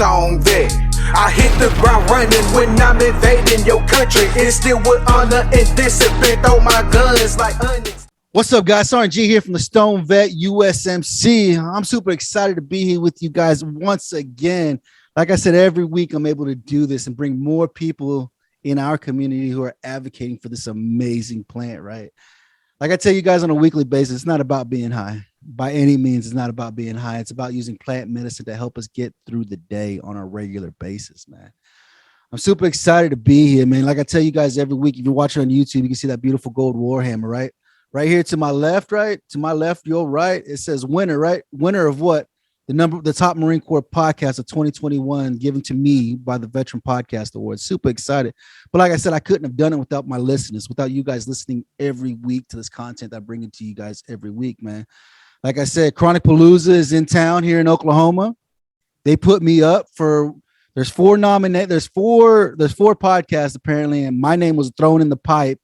stone vet. I hit the ground running when I'm invading your country. And still with honor and discipline, throw my guns like onions. What's up, guys? Sergeant G here from the STONED VET USMC. I'm super excited to be here with you guys once again. Like I said, every week I'm able to do this and bring more people in our community who are advocating for this amazing plant, right? Like I tell you guys on a weekly basis, it's not about being high. By any means, it's not about being high. It's about using plant medicine to help us get through the day on a regular basis, man. I'm super excited to be here, man. Like I tell you guys every week, if you're watching on YouTube, you can see that beautiful gold warhammer, right? Right here to my left, right? To my left, your right, it says winner, right? Winner of what? The top Marine Corps podcast of 2021 given to me by the Veteran Podcast Awards. Super excited. But like I said, I couldn't have done it without my listeners, without you guys listening every week to this content I bring it to you guys every week, man. Like I said, Chronic Palooza is in town here in Oklahoma. They put me up for, there's four podcasts apparently, and my name was thrown in the pie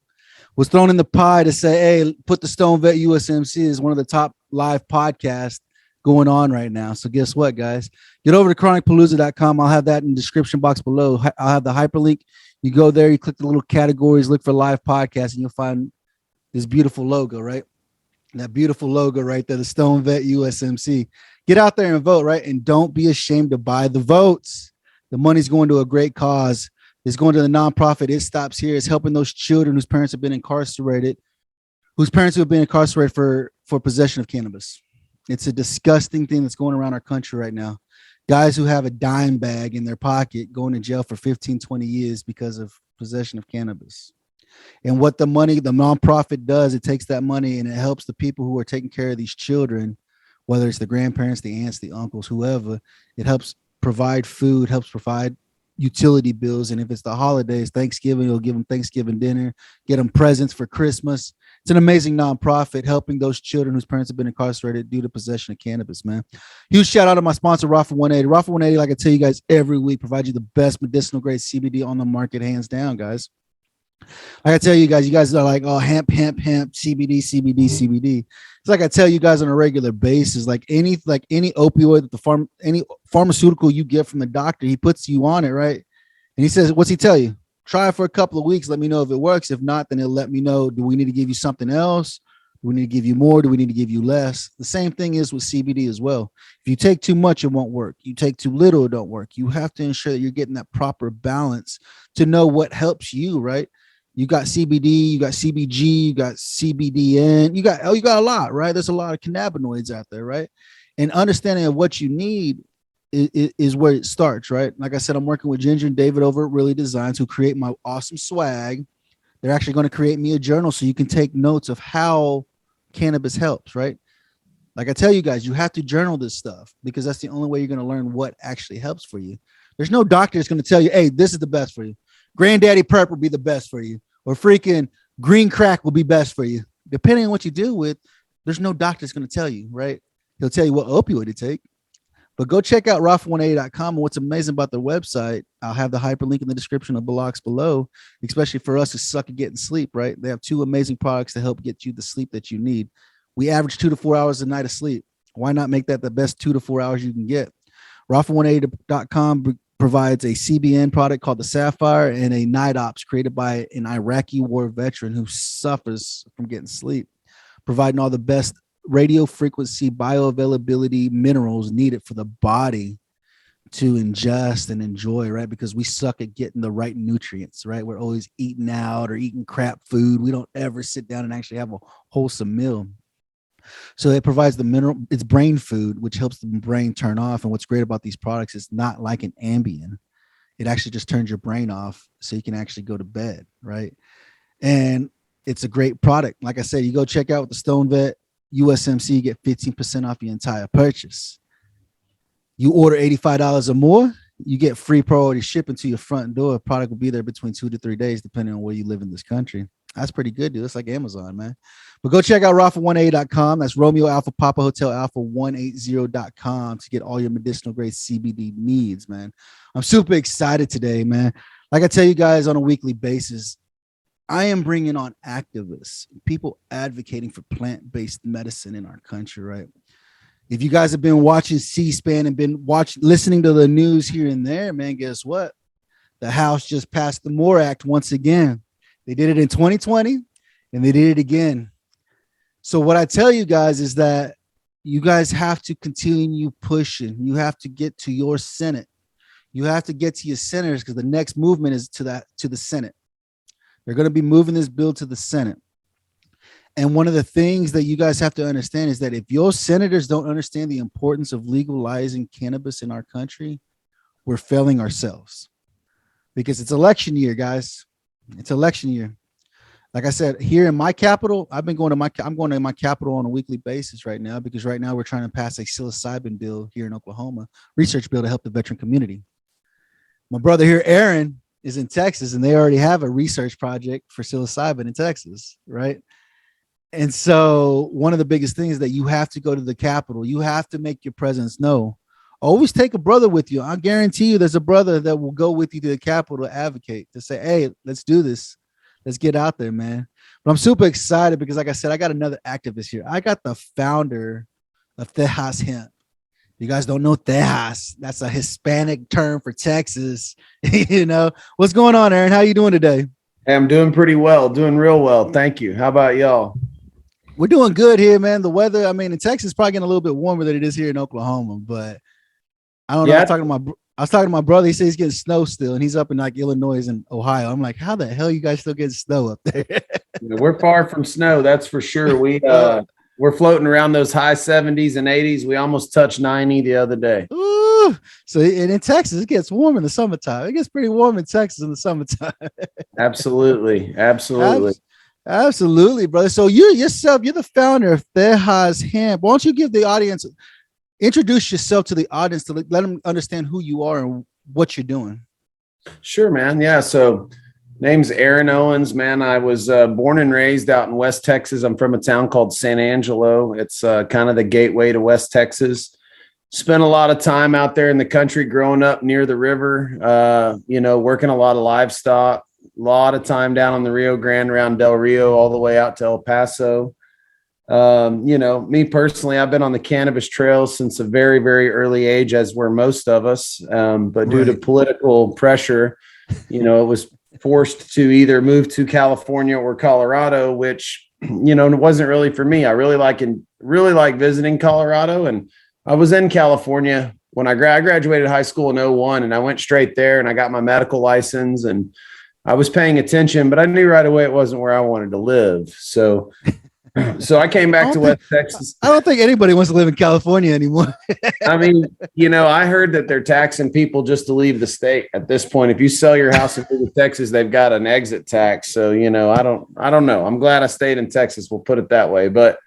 to say, hey, put the STONED VET USMC as one of the top live podcasts going on right now. So guess what, guys? Get over to chronicpalooza.com. I'll have that in the description box below. I'll have the hyperlink. You go there, you click the little categories, look for live podcasts, and you'll find this beautiful logo, right? That beautiful logo right there, the STONED VET USMC. Get out there and vote, right? And don't be ashamed to buy the votes. The money's going to a great cause. It's going to the nonprofit. It Stops Here. It's helping those children whose parents have been incarcerated, for possession of cannabis. It's a disgusting thing that's going around our country right now. Guys who have a dime bag in their pocket going to jail for 15, 20 years because of possession of cannabis. And what the nonprofit does, it takes that money and it helps the people who are taking care of these children, whether it's the grandparents, the aunts, the uncles, whoever. It helps provide food, helps provide utility bills. And if it's the holidays, Thanksgiving, you'll give them Thanksgiving dinner, get them presents for Christmas. It's an amazing nonprofit helping those children whose parents have been incarcerated due to possession of cannabis, man. Huge shout out to my sponsor, Rafa 180. Rafa 180, like I tell you guys every week, provides you the best medicinal grade CBD on the market, hands down, guys. Like I tell you guys are like, oh, hemp, CBD, CBD. It's like I tell you guys on a regular basis, like any opioid, any pharmaceutical you get from the doctor, he puts you on it, right? And he says, what's he tell you? Try it for a couple of weeks. Let me know if it works. If not, then he'll let me know. Do we need to give you something else? Do we need to give you more? Do we need to give you less? The same thing is with CBD as well. If you take too much, it won't work. You take too little, it don't work. You have to ensure that you're getting that proper balance to know what helps you, right? You got CBD, you got CBG, you got CBDN, you got a lot, right? There's a lot of cannabinoids out there, right? And understanding of what you need is where it starts, right? Like I said, I'm working with Ginger and David over at Really Designs, who create my awesome swag. They're actually going to create me a journal so you can take notes of how cannabis helps, right? Like I tell you guys, you have to journal this stuff because that's the only way you're going to learn what actually helps for you. There's no doctor that's going to tell you, hey, this is the best for you. Granddaddy Prep will be the best for you. Or freaking green crack will be best for you. Depending on what you deal with, there's no doctor that's going to tell you, right? He'll tell you what opioid to take. But go check out rafa180.com. And what's amazing about their website, I'll have the hyperlink in the description of the box below, especially for us who suck at getting sleep, right? They have two amazing products to help get you the sleep that you need. We average 2 to 4 hours a night of sleep. Why not make that the best 2 to 4 hours you can get? rafa180.com provides a CBN product called the Sapphire and a Night Ops created by an Iraqi war veteran who suffers from getting sleep, providing all the best radio frequency bioavailability minerals needed for the body to ingest and enjoy, right? Because we suck at getting the right nutrients, right? We're always eating out or eating crap food. We don't ever sit down and actually have a wholesome meal. So it provides the mineral, it's brain food, which helps the brain turn off. And what's great about these products is not like an Ambien. It actually just turns your brain off so you can actually go to bed, right? And it's a great product. Like I said, you go check out the STONED VET USMC, you get 15% off your entire purchase. You order $85 or more, you get free priority shipping to your front door. A product will be there between 2 to 3 days, depending on where you live in this country. That's pretty good, dude. It's like Amazon, man. But go check out rafa180.com. That's Romeo Alpha Papa Hotel Alpha 180.com to get all your medicinal grade CBD needs, man. I'm super excited today, man. Like I tell you guys on a weekly basis, I am bringing on activists, people advocating for plant-based medicine in our country, right? If you guys have been watching C-SPAN and been listening to the news here and there, man, guess what? The House just passed the MORE Act once again. They did it in 2020 and they did it again. So what I tell you guys is that you guys have to continue pushing. You have to get to your Senate. You have to get to your senators, because the next movement is to the Senate. They're going to be moving this bill to the Senate. And one of the things that you guys have to understand is that if your senators don't understand the importance of legalizing cannabis in our country, we're failing ourselves, because it's election year, guys. It's election year. Like I said, here in my capital, I'm going to my capital on a weekly basis right now, because right now we're trying to pass a psilocybin bill here in Oklahoma, research bill to help the veteran community. My brother here, Aaron, is in Texas, and they already have a research project for psilocybin in Texas, right? And so one of the biggest things is that you have to go to the Capitol. You have to make your presence known. Always take a brother with you. I guarantee you there's a brother that will go with you to the Capitol to advocate, to say, hey, let's do this. Let's get out there, man. But I'm super excited because, like I said, I got another activist here. I got the founder of TEJAS Hemp. You guys don't know Tejas. That's a Hispanic term for Texas. You know, what's going on, Aaron? How you doing today? Hey, I'm doing pretty well, doing real well. Thank you. How about y'all? We're doing good here, man. The weather, I mean, in Texas is probably getting a little bit warmer than it is here in Oklahoma, but I don't know. I was talking to my brother. He said he's getting snow still, and he's up in like Illinois and Ohio. I'm like, how the hell you guys still getting snow up there? We're far from snow, that's for sure. We're floating around those high 70s and 80s. We almost touched 90 the other day. Ooh. So and in Texas, it gets warm in the summertime. It gets pretty warm in Texas in the summertime. Absolutely. Absolutely, brother. So you're the founder of TEJAS Hemp. Why don't you give the audience, introduce yourself to the audience to let them understand who you are and what you're doing. Sure, man. Yeah. So name's Aaron Owens, man. I was born and raised out in West Texas. I'm from a town called San Angelo. It's kind of the gateway to West Texas. Spent a lot of time out there in the country growing up near the river, working a lot of livestock, a lot of time down on the Rio Grande around Del Rio, all the way out to El Paso. Me personally, I've been on the cannabis trail since a very, very early age, as were most of us. But due to political pressure, it was forced to either move to California or Colorado, which, it wasn't really for me. I really like visiting Colorado, and I was in California when I graduated high school in 2001, and I went straight there and I got my medical license, and I was paying attention, but I knew right away it wasn't where I wanted to live. So I came back to West Texas. I don't think anybody wants to live in California anymore. I mean, I heard that they're taxing people just to leave the state at this point. If you sell your house in Texas, they've got an exit tax. So, I don't know. I'm glad I stayed in Texas. We'll put it that way. But,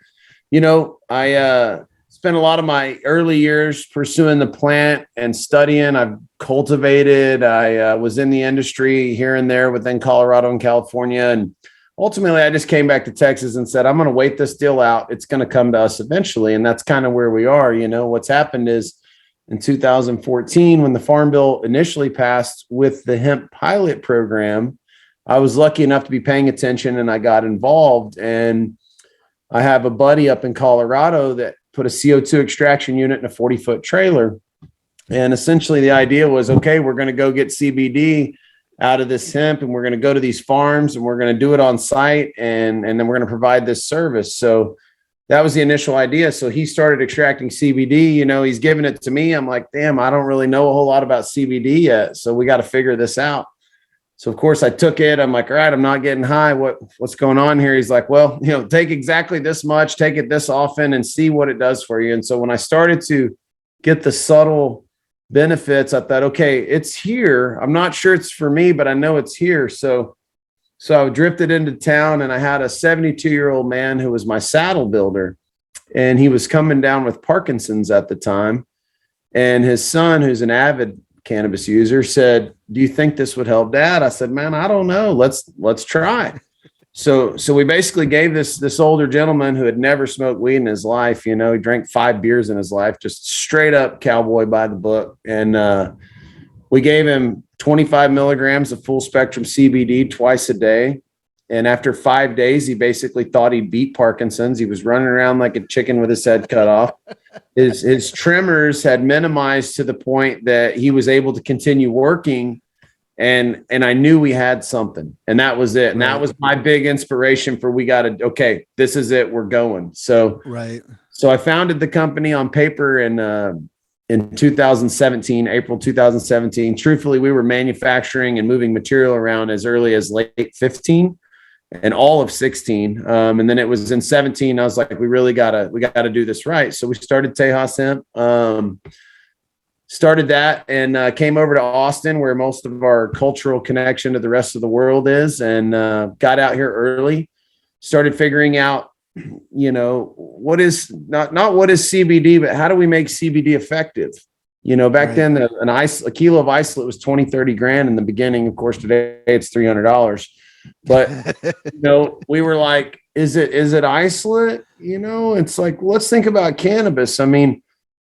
I spent a lot of my early years pursuing the plant and studying. I've cultivated. I was in the industry here and there within Colorado and California. And ultimately, I just came back to Texas and said, I'm going to wait this deal out. It's going to come to us eventually. And that's kind of where we are. What's happened is in 2014, when the Farm Bill initially passed with the hemp pilot program, I was lucky enough to be paying attention and I got involved. And I have a buddy up in Colorado that put a CO2 extraction unit in a 40-foot trailer. And essentially the idea was, okay, we're going to go get CBD out of this hemp, and we're going to go to these farms and we're going to do it on site. And then we're going to provide this service. So that was the initial idea. So he started extracting CBD, he's giving it to me. I'm like, damn, I don't really know a whole lot about CBD yet. So we got to figure this out. So of course I took it. I'm like, all right, I'm not getting high. What's going on here? He's like, well, take exactly this much, take it this often and see what it does for you. And so when I started to get the subtle benefits, I thought, okay, it's here. I'm not sure it's for me, but I know it's here. So I drifted into town, and I had a 72-year-old man who was my saddle builder, and he was coming down with Parkinson's at the time. And his son, who's an avid cannabis user, said, do you think this would help, Dad? I said, man, I don't know. Let's try. So we basically gave this older gentleman who had never smoked weed in his life, he drank 5 beers in his life, just straight up cowboy by the book. And we gave him 25 milligrams of full spectrum CBD twice a day. And after 5 days, he basically thought he'd beat Parkinson's. He was running around like a chicken with his head cut off. His tremors had minimized to the point that he was able to continue working. And I knew we had something, and that was it. And that was my big inspiration for, okay, this is it. We're going. So I founded the company on paper in 2017, April 2017. Truthfully, we were manufacturing and moving material around as early as late 15 and all of 16. And then it was in 17. I was like, we gotta do this right. So we started TEJAS Hemp. Started that and came over to Austin, where most of our cultural connection to the rest of the world is, and got out here early. Started figuring out, what is not what is CBD, but how do we make CBD effective? Back then, a kilo of isolate was 20, 30 grand in the beginning. Of course, today it's $300. But we were like, is it isolate? It's like, let's think about cannabis. I mean,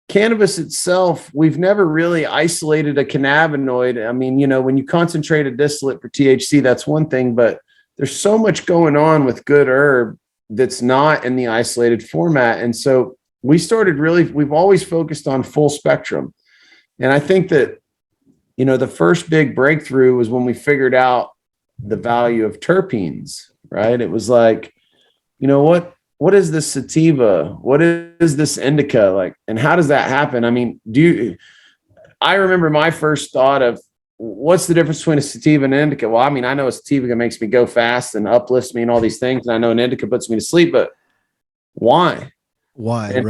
cannabis itself, we've never really isolated a cannabinoid. I mean, when you concentrate a distillate for THC, that's one thing, but there's so much going on with good herb that's not in the isolated format. And so we've always focused on full spectrum. And I think that, the first big breakthrough was when we figured out the value of terpenes, right? It was like, what is this sativa? What is this indica? Like, and how does that happen? I mean, I remember my first thought of, what's the difference between a sativa and an indica? Well, I mean, I know a sativa makes me go fast and uplifts me and all these things. And I know an indica puts me to sleep, but why? And,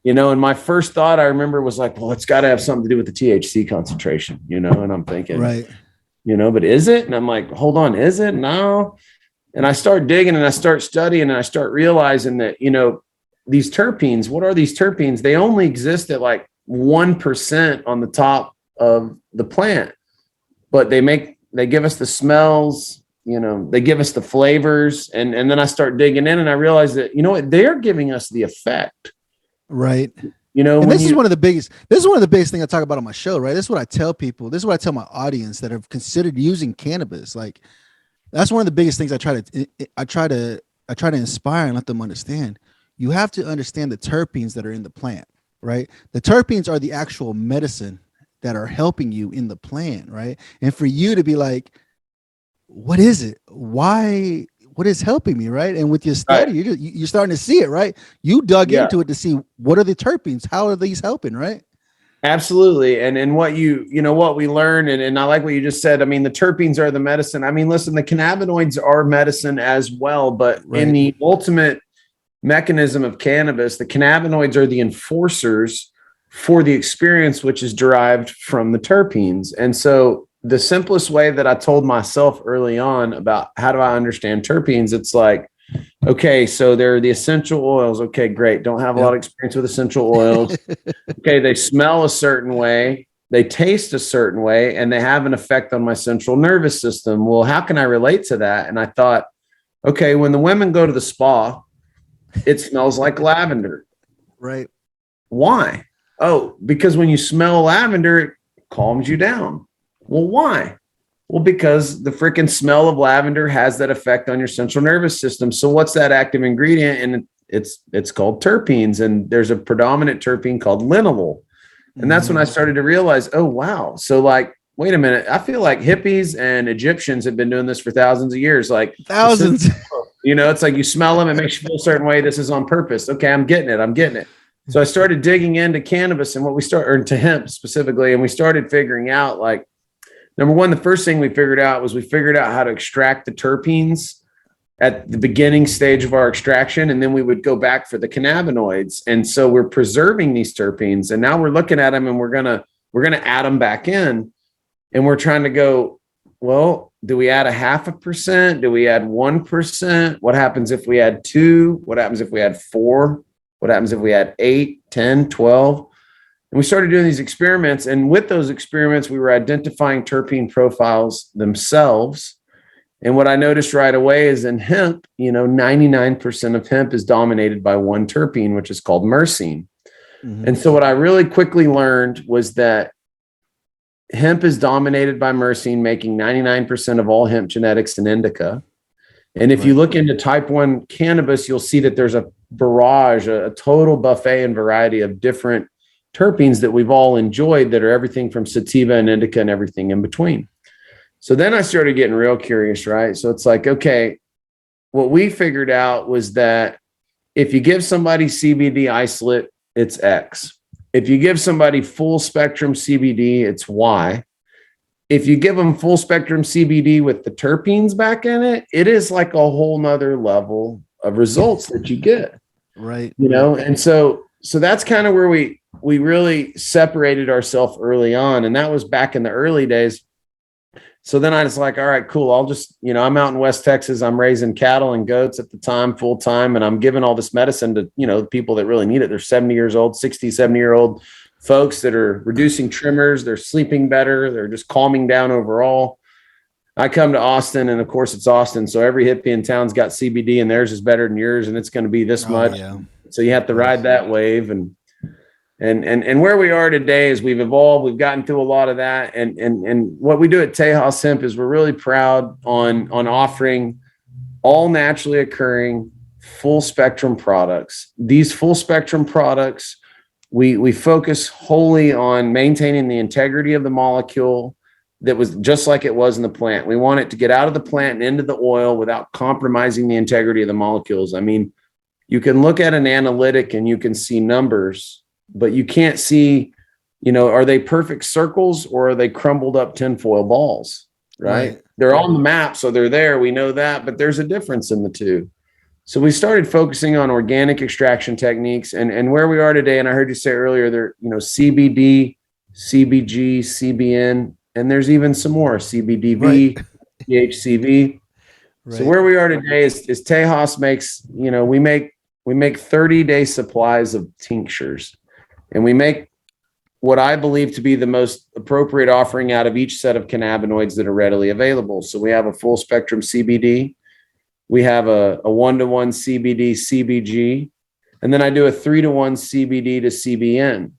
and my first thought I remember was like, well, it's got to have something to do with the THC concentration, and I'm thinking, but is it? And I'm like, hold on, is it? No. And I start digging and I start studying and I start realizing that, these terpenes, what are these terpenes? They only exist at like 1% on the top of the plant, but they give us the smells, they give us the flavors. And then I start digging in and I realize that, they're giving us the effect. Right. And this is one of the biggest things I talk about on my show, right? This is what I tell people. This is what I tell my audience that have considered using cannabis. Like, that's one of the biggest things I try to inspire and let them understand. You have to understand the terpenes that are in the plant, right? The terpenes are the actual medicine that are helping you in the plant, right? And for you to be like, what is it? Why? What is helping me, right? And with your study, you're starting to see it, right? You dug into it to see, what are the terpenes? How are these helping, right? Absolutely. And what what we learn, and I like what you just said. I mean, the terpenes are the medicine. I mean, listen, the cannabinoids are medicine as well, but in the ultimate mechanism of cannabis, the cannabinoids are the enforcers for the experience, which is derived from the terpenes. And so the simplest way that I told myself early on about how do I understand terpenes, it's like, okay, so they're the essential oils. Okay, great. Don't have a lot of experience with essential oils. Okay, they smell a certain way, they taste a certain way, and they have an effect on my central nervous system. Well, how can I relate to that? And I thought, okay, when the women go to the spa, it smells like lavender. Right. Why? Oh, because when you smell lavender, it calms you down. Well, why? Well, because the freaking smell of lavender has that effect on your central nervous system. So what's that active ingredient? And it's called terpenes. And there's a predominant terpene called linalool. And that's when I started to realize, oh, wow. So like, wait a minute. I feel like hippies and Egyptians have been doing this for thousands of years. Like thousands. It's like you smell them. It makes you feel a certain way. This is on purpose. Okay, I'm getting it. So I started digging into cannabis and or into hemp specifically. And we started figuring out, like, number one, the first thing we figured out was how to extract the terpenes at the beginning stage of our extraction. And then we would go back for the cannabinoids. And so we're preserving these terpenes. And now we're looking at them and we're going to add them back in. And we're trying to go, well, do we add 0.5%? Do we add 1%? What happens if we add 2? What happens if we add 4? What happens if we add 8, 10, 12? And we started doing these experiments. And with those experiments, we were identifying terpene profiles themselves. And what I noticed right away is in hemp, 99% of hemp is dominated by one terpene, which is called myrcene. Mm-hmm. And so what I really quickly learned was that hemp is dominated by myrcene, making 99% of all hemp genetics in indica. And if you look into type 1 cannabis, you'll see that there's a barrage, a total buffet and variety of different terpenes that we've all enjoyed that are everything from sativa and indica and everything in between. So then I started getting real curious, right? So it's like, okay, what we figured out was that if you give somebody CBD isolate, it's X. If you give somebody full spectrum CBD, it's Y. If you give them full spectrum CBD with the terpenes back in it, it is like a whole nother level of results that you get. Right. You know, and so that's kind of where we really separated ourselves early on. And that was back in the early days. So then I was like, all right, cool. I'll just, you know, I'm out in West Texas. I'm raising cattle and goats at the time, full time. And I'm giving all this medicine to, you know, people that really need it. They're 70 years old, 60, 70-year-old folks that are reducing tremors. They're sleeping better. They're just calming down overall. I come to Austin, and of course it's Austin. So every hippie in town's got CBD, and theirs is better than yours. And it's going to be this much. Yeah. So you have to ride that wave. And where we are today is we've evolved. We've gotten through a lot of that. And what we do at TEJAS Hemp is we're really proud on offering all naturally occurring full spectrum products. These full spectrum products, we focus wholly on maintaining the integrity of the molecule that was just like it was in the plant. We want it to get out of the plant and into the oil without compromising the integrity of the molecules. I mean, you can look at an analytic and you can see numbers, but you can't see, you know, are they perfect circles or are they crumbled up tinfoil balls, right? They're on the map, so they're there. We know that, but there's a difference in the two. So we started focusing on organic extraction techniques, and where we are today. And I heard you say earlier there, you know, CBD, CBG, CBN, and there's even some more CBDV, THCV. Right. So where we are today is TEJAS makes, you know, we make 30-day supplies of tinctures, and we make what I believe to be the most appropriate offering out of each set of cannabinoids that are readily available. So we have a full spectrum CBD. We have a 1-to-1 CBD, CBG, and then I do a 3-to-1 CBD to CBN.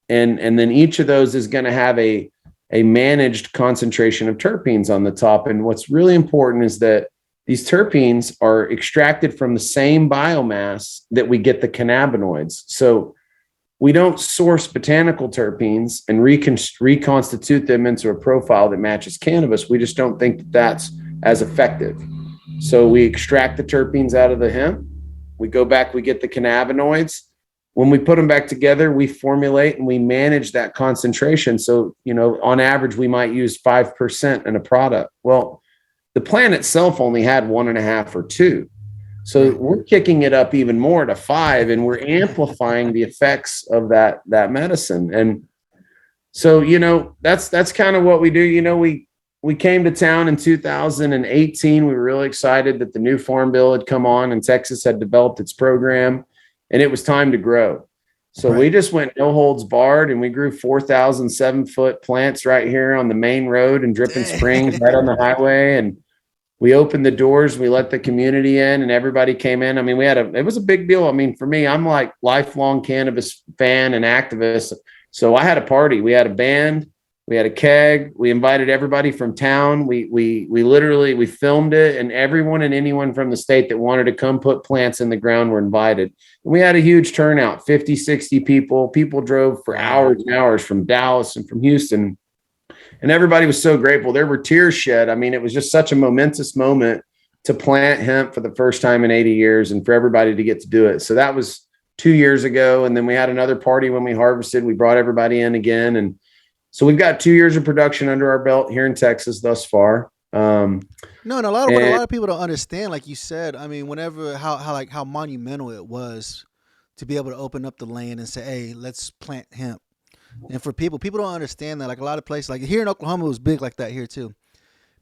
And then each of those is going to have a managed concentration of terpenes on the top. And what's really important is that these terpenes are extracted from the same biomass that we get the cannabinoids. So we don't source botanical terpenes and reconstitute them into a profile that matches cannabis. We just don't think that that's as effective. So we extract the terpenes out of the hemp. We go back, we get the cannabinoids. When we put them back together, we formulate and we manage that concentration. So, you know, on average, we might use 5% in a product. Well, the plant itself only had 1.5 or 2. So we're kicking it up even more to 5, and we're amplifying the effects of that medicine. And so, you know, that's kind of what we do. You know, we came to town in 2018. We were really excited that the new farm bill had come on and Texas had developed its program, and it was time to grow. So we just went no holds barred, and we grew 4,000 7-foot plants right here on the main road in Dripping Springs, right on the highway. And we opened the doors, we let the community in, and everybody came in. I mean, it was a big deal. I mean, for me, I'm like lifelong cannabis fan and activist. So I had a party. We had a band. We had a keg. We invited everybody from town. We literally filmed it, and everyone and anyone from the state that wanted to come put plants in the ground were invited. And we had a huge turnout, 50, 60 people. People drove for hours and hours from Dallas and from Houston. And everybody was so grateful. There were tears shed. I mean, it was just such a momentous moment to plant hemp for the first time in 80 years and for everybody to get to do it. So that was 2 years ago. And then we had another party when we harvested. We brought everybody in again. And so we've got 2 years of production under our belt here in Texas thus far. No, and a lot of people don't understand, like you said. I mean, how monumental it was to be able to open up the land and say, "Hey, let's plant hemp." And for people don't understand that. Like a lot of places, like here in Oklahoma, it was big like that here too.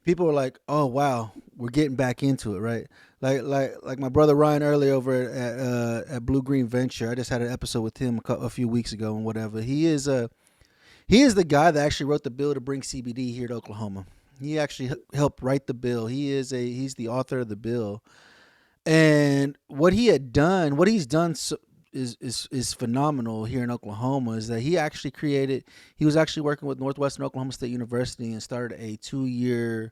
People were like, "Oh wow, we're getting back into it," right? Like my brother Ryan earlier over at Blue Green Venture. I just had an episode with him a few weeks ago and whatever. He is the guy that actually wrote the bill to bring CBD here to Oklahoma. He actually helped write the bill. He's the author of the bill. And what he's done is phenomenal here in Oklahoma is that he was actually working with Northwestern Oklahoma State University and started a 2-year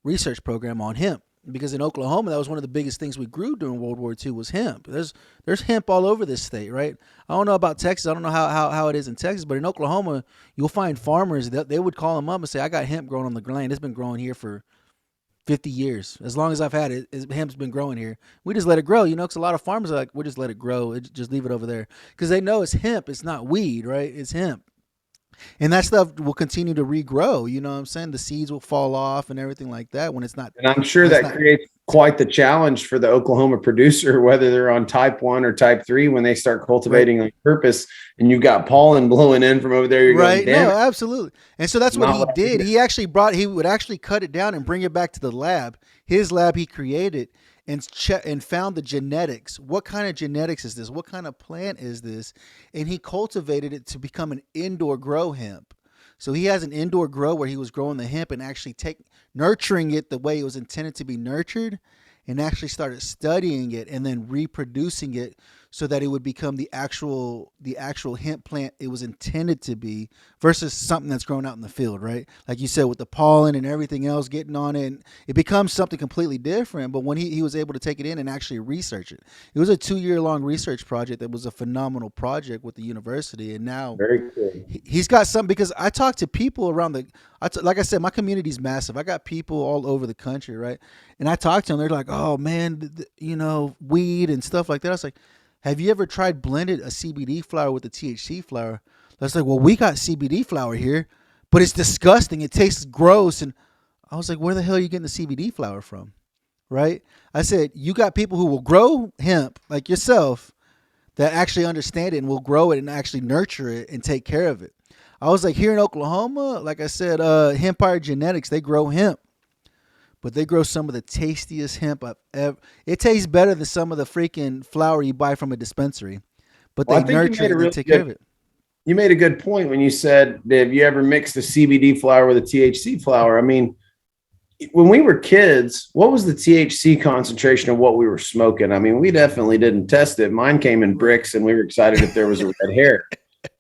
research program on hemp. because in Oklahoma, that was one of the biggest things we grew during World War II was hemp. There's hemp all over this state, right? I don't know about Texas. I don't know how it is in Texas, but in Oklahoma, you'll find farmers that they would call them up and say, I got hemp growing on the land. It's been growing here for 50 years. As long as I've had it, hemp's been growing here. We just let it grow, because a lot of farmers are like, we'll just let it grow. Just leave it over there. Because they know it's hemp. It's not weed, right? It's hemp. And that stuff will continue to regrow. You know what I'm saying? The seeds will fall off and everything like that when it's not. And I'm sure that creates quite the challenge for the Oklahoma producer, whether they're on type 1 or type 3, when they start cultivating on purpose and you've got pollen blowing in from over there. You're right. Going, no, absolutely. And so that's what he did. He would actually cut it down and bring it back to the lab. His lab he created and found the genetics. What kind of genetics is this? What kind of plant is this? And he cultivated it to become an indoor grow hemp. So he has an indoor grow where he was growing the hemp and actually nurturing it the way it was intended to be nurtured, and actually started studying it and then reproducing it so that it would become the actual hemp plant it was intended to be, versus something that's grown out in the field, right? Like you said, with the pollen and everything else getting on it, it becomes something completely different. But when he was able to take it in and actually research it, it was a 2-year-long research project that was a phenomenal project with the university. And now very cool. He's got some, because I talk to people around like I said, my community's massive. I got people all over the country, right? And I talk to them, they're like, oh man, weed and stuff like that. I was like, have you ever tried blended a CBD flower with a THC flower? That's like, well, we got CBD flower here, but it's disgusting. It tastes gross. And I was like, where the hell are you getting the CBD flower from? Right? I said, you got people who will grow hemp like yourself that actually understand it and will grow it and actually nurture it and take care of it. I was like, here in Oklahoma, like I said, Hempire Genetics, they grow hemp. But they grow some of the tastiest hemp I've ever. It tastes better than some of the freaking flour you buy from a dispensary. But they nurture it and take care of it. You made a good point when you said, have you ever mixed a CBD flower with a THC flower? I mean, when we were kids, what was the THC concentration of what we were smoking? I mean, we definitely didn't test it. Mine came in bricks, and we were excited if there was a red hair.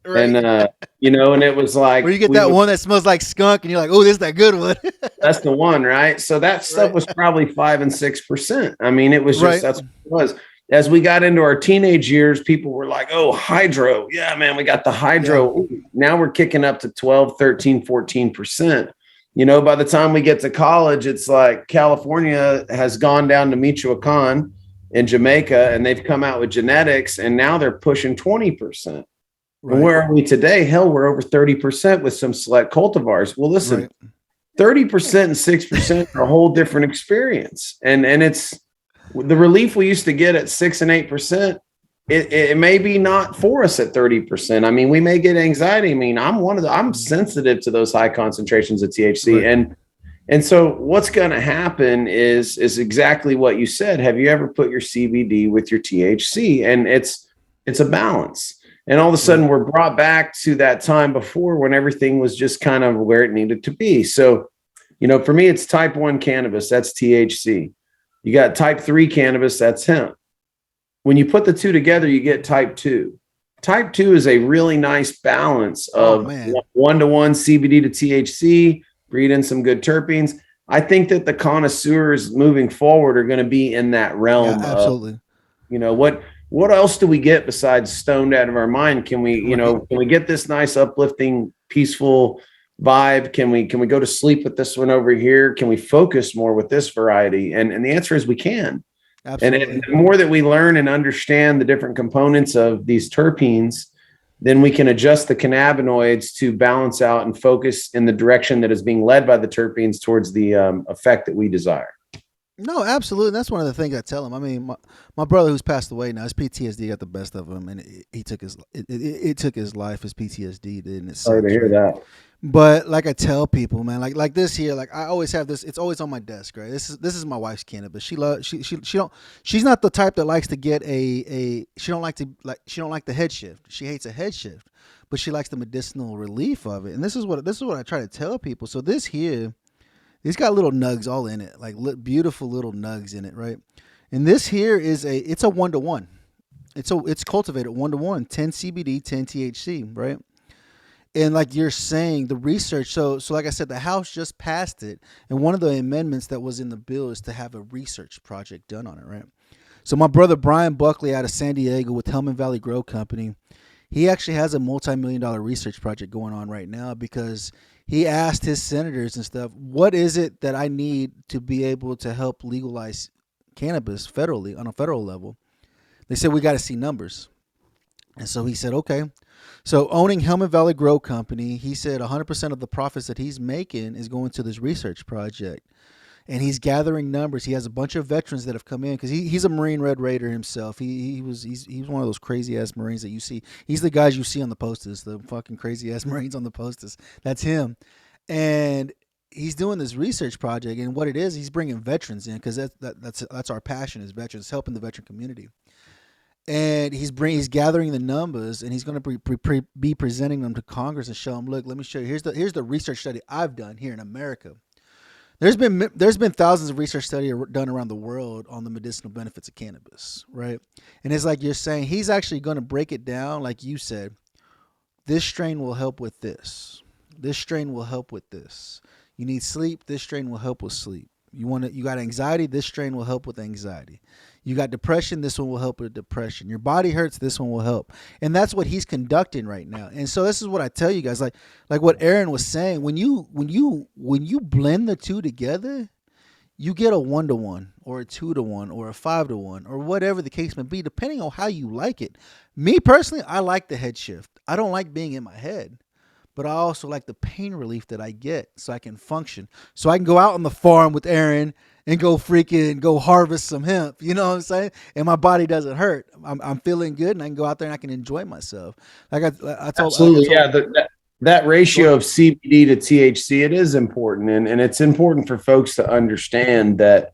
Right. And, and it was like, where you get that one that smells like skunk and you're like, oh, this is that good one. That's the one, right? So that stuff was probably 5 and 6%. I mean, it was just, that's what it was. As we got into our teenage years, people were like, oh, hydro. Yeah, man, we got the hydro. Yeah. Now we're kicking up to 12, 13, 14%. By the time we get to college, it's like California has gone down to Michoacan in Jamaica, and they've come out with genetics, and now they're pushing 20%. Right. And where are we today? Hell, we're over 30% with some select cultivars. Well, listen, 30% and 6% are a whole different experience. And it's the relief we used to get at 6 and 8%. It may be not for us at 30%. I mean, we may get anxiety. I mean, I'm sensitive to those high concentrations of THC. Right. And so what's going to happen is exactly what you said. Have you ever put your CBD with your THC? And it's a balance. And all of a sudden we're brought back to that time before when everything was just kind of where it needed to be. So, for me, it's type 1 cannabis, that's THC. You got type 3 cannabis, that's hemp. When you put the two together, you get type 2. Type 2 is a really nice balance of 1-to-1 CBD to THC, breed in some good terpenes. I think that the connoisseurs moving forward are going to be in that realm. Yeah, absolutely. What else do we get besides stoned out of our mind? Can we get this nice, uplifting, peaceful vibe? Can we go to sleep with this one over here? Can we focus more with this variety? And the answer is we can. Absolutely. And the more that we learn and understand the different components of these terpenes, then we can adjust the cannabinoids to balance out and focus in the direction that is being led by the terpenes towards the effect that we desire. No, absolutely. That's one of the things I tell him. I mean, my brother who's passed away now, his PTSD got the best of him, and it took his life. His PTSD did. And sorry to hear that. But like I tell people, man, like this here, like I always have this. It's always on my desk, right? This is my wife's cannabis. She's not the type that likes to get she don't like the head shift. She hates a head shift, but she likes the medicinal relief of it. And this is what I try to tell people. So this here. It's got little nugs all in it, like beautiful little nugs in it, right? And this here it's a 1-to-1. It's cultivated 1-to-1, 10 CBD, 10 THC, right? And like you're saying, the research. So like I said, the House just passed it, and one of the amendments that was in the bill is to have a research project done on it, right? So my brother Brian Buckley out of San Diego with Hellman Valley Grow Company, he actually has a multi-million-dollar research project going on right now because he asked his senators and stuff, what is it that I need to be able to help legalize cannabis federally on a federal level? They said, we got to see numbers. And so he said, okay. So owning Hellman Valley Grow Company, he said 100% of the profits that he's making is going to this research project. And he's gathering numbers. He has a bunch of veterans that have come in because he's a Marine Red Raider himself. He's one of those crazy ass Marines that you see. He's the guys you see on the posters, the fucking crazy ass Marines on the posters. That's him. And he's doing this research project, and what it is, he's bringing veterans in because that's our passion as veterans, helping the veteran community. And he's gathering the numbers, and he's going to be presenting them to Congress and show them, look, let me show you. Here's the research study I've done here in America. There's been thousands of research studies done around the world on the medicinal benefits of cannabis, right? And it's like you're saying, he's actually going to break it down, like you said. This strain will help with this. This strain will help with this. You need sleep. This strain will help with sleep. You got anxiety. This strain will help with anxiety. You got depression. This one will help with depression. Your body hurts. This one will help. And that's what he's conducting right now. And so this is what I tell you guys, like what Aaron was saying, when you blend the two together, you get a 1-to-1 or a 2-to-1 or a 5-to-1 or whatever the case may be, depending on how you like it. Me personally, I like the head shift. I don't like being in my head. But I also like the pain relief that I get so I can function. So I can go out on the farm with Aaron and go harvest some hemp. You know what I'm saying? And my body doesn't hurt. I'm feeling good, and I can go out there and I can enjoy myself. Like I told. Absolutely, yeah. That ratio of CBD to THC, it is important. And it's important for folks to understand that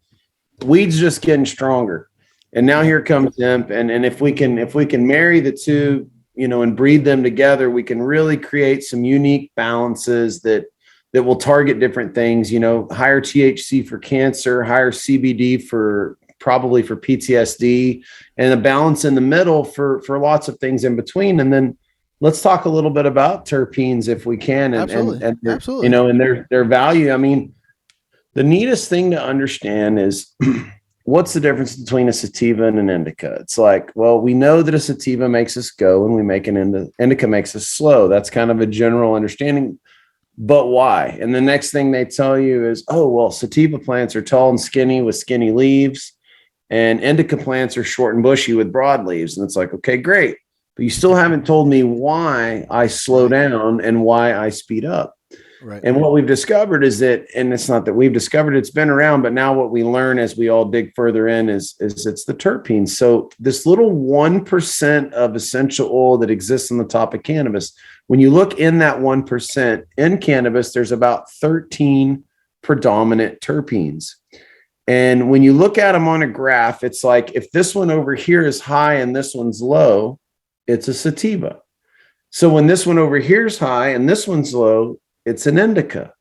weed's just getting stronger. And now here comes hemp. And if we can marry the two, and breed them together, we can really create some unique balances that will target different things, higher THC for cancer, higher CBD for PTSD, and a balance in the middle for lots of things in between. And then let's talk a little bit about terpenes if we can, and their, Absolutely. And their value. I mean, the neatest thing to understand is what's the difference between a sativa and an indica? It's like, well, we know that a sativa makes us go and we make an indica makes us slow. That's kind of a general understanding, but why? And the next thing they tell you is, oh, well, sativa plants are tall and skinny with skinny leaves, and indica plants are short and bushy with broad leaves. And it's like, okay, great. But you still haven't told me why I slow down and why I speed up. Right. And what we've discovered is that, and it's not that we've discovered, it's been around, but now what we learn as we all dig further in is it's the terpenes. So this little 1% of essential oil that exists on the top of cannabis, when you look in that 1% in cannabis, there's about 13 predominant terpenes. And when you look at them on a graph, it's like if this one over here is high and this one's low, it's a sativa. So when this one over here is high and this one's low, it's an indica.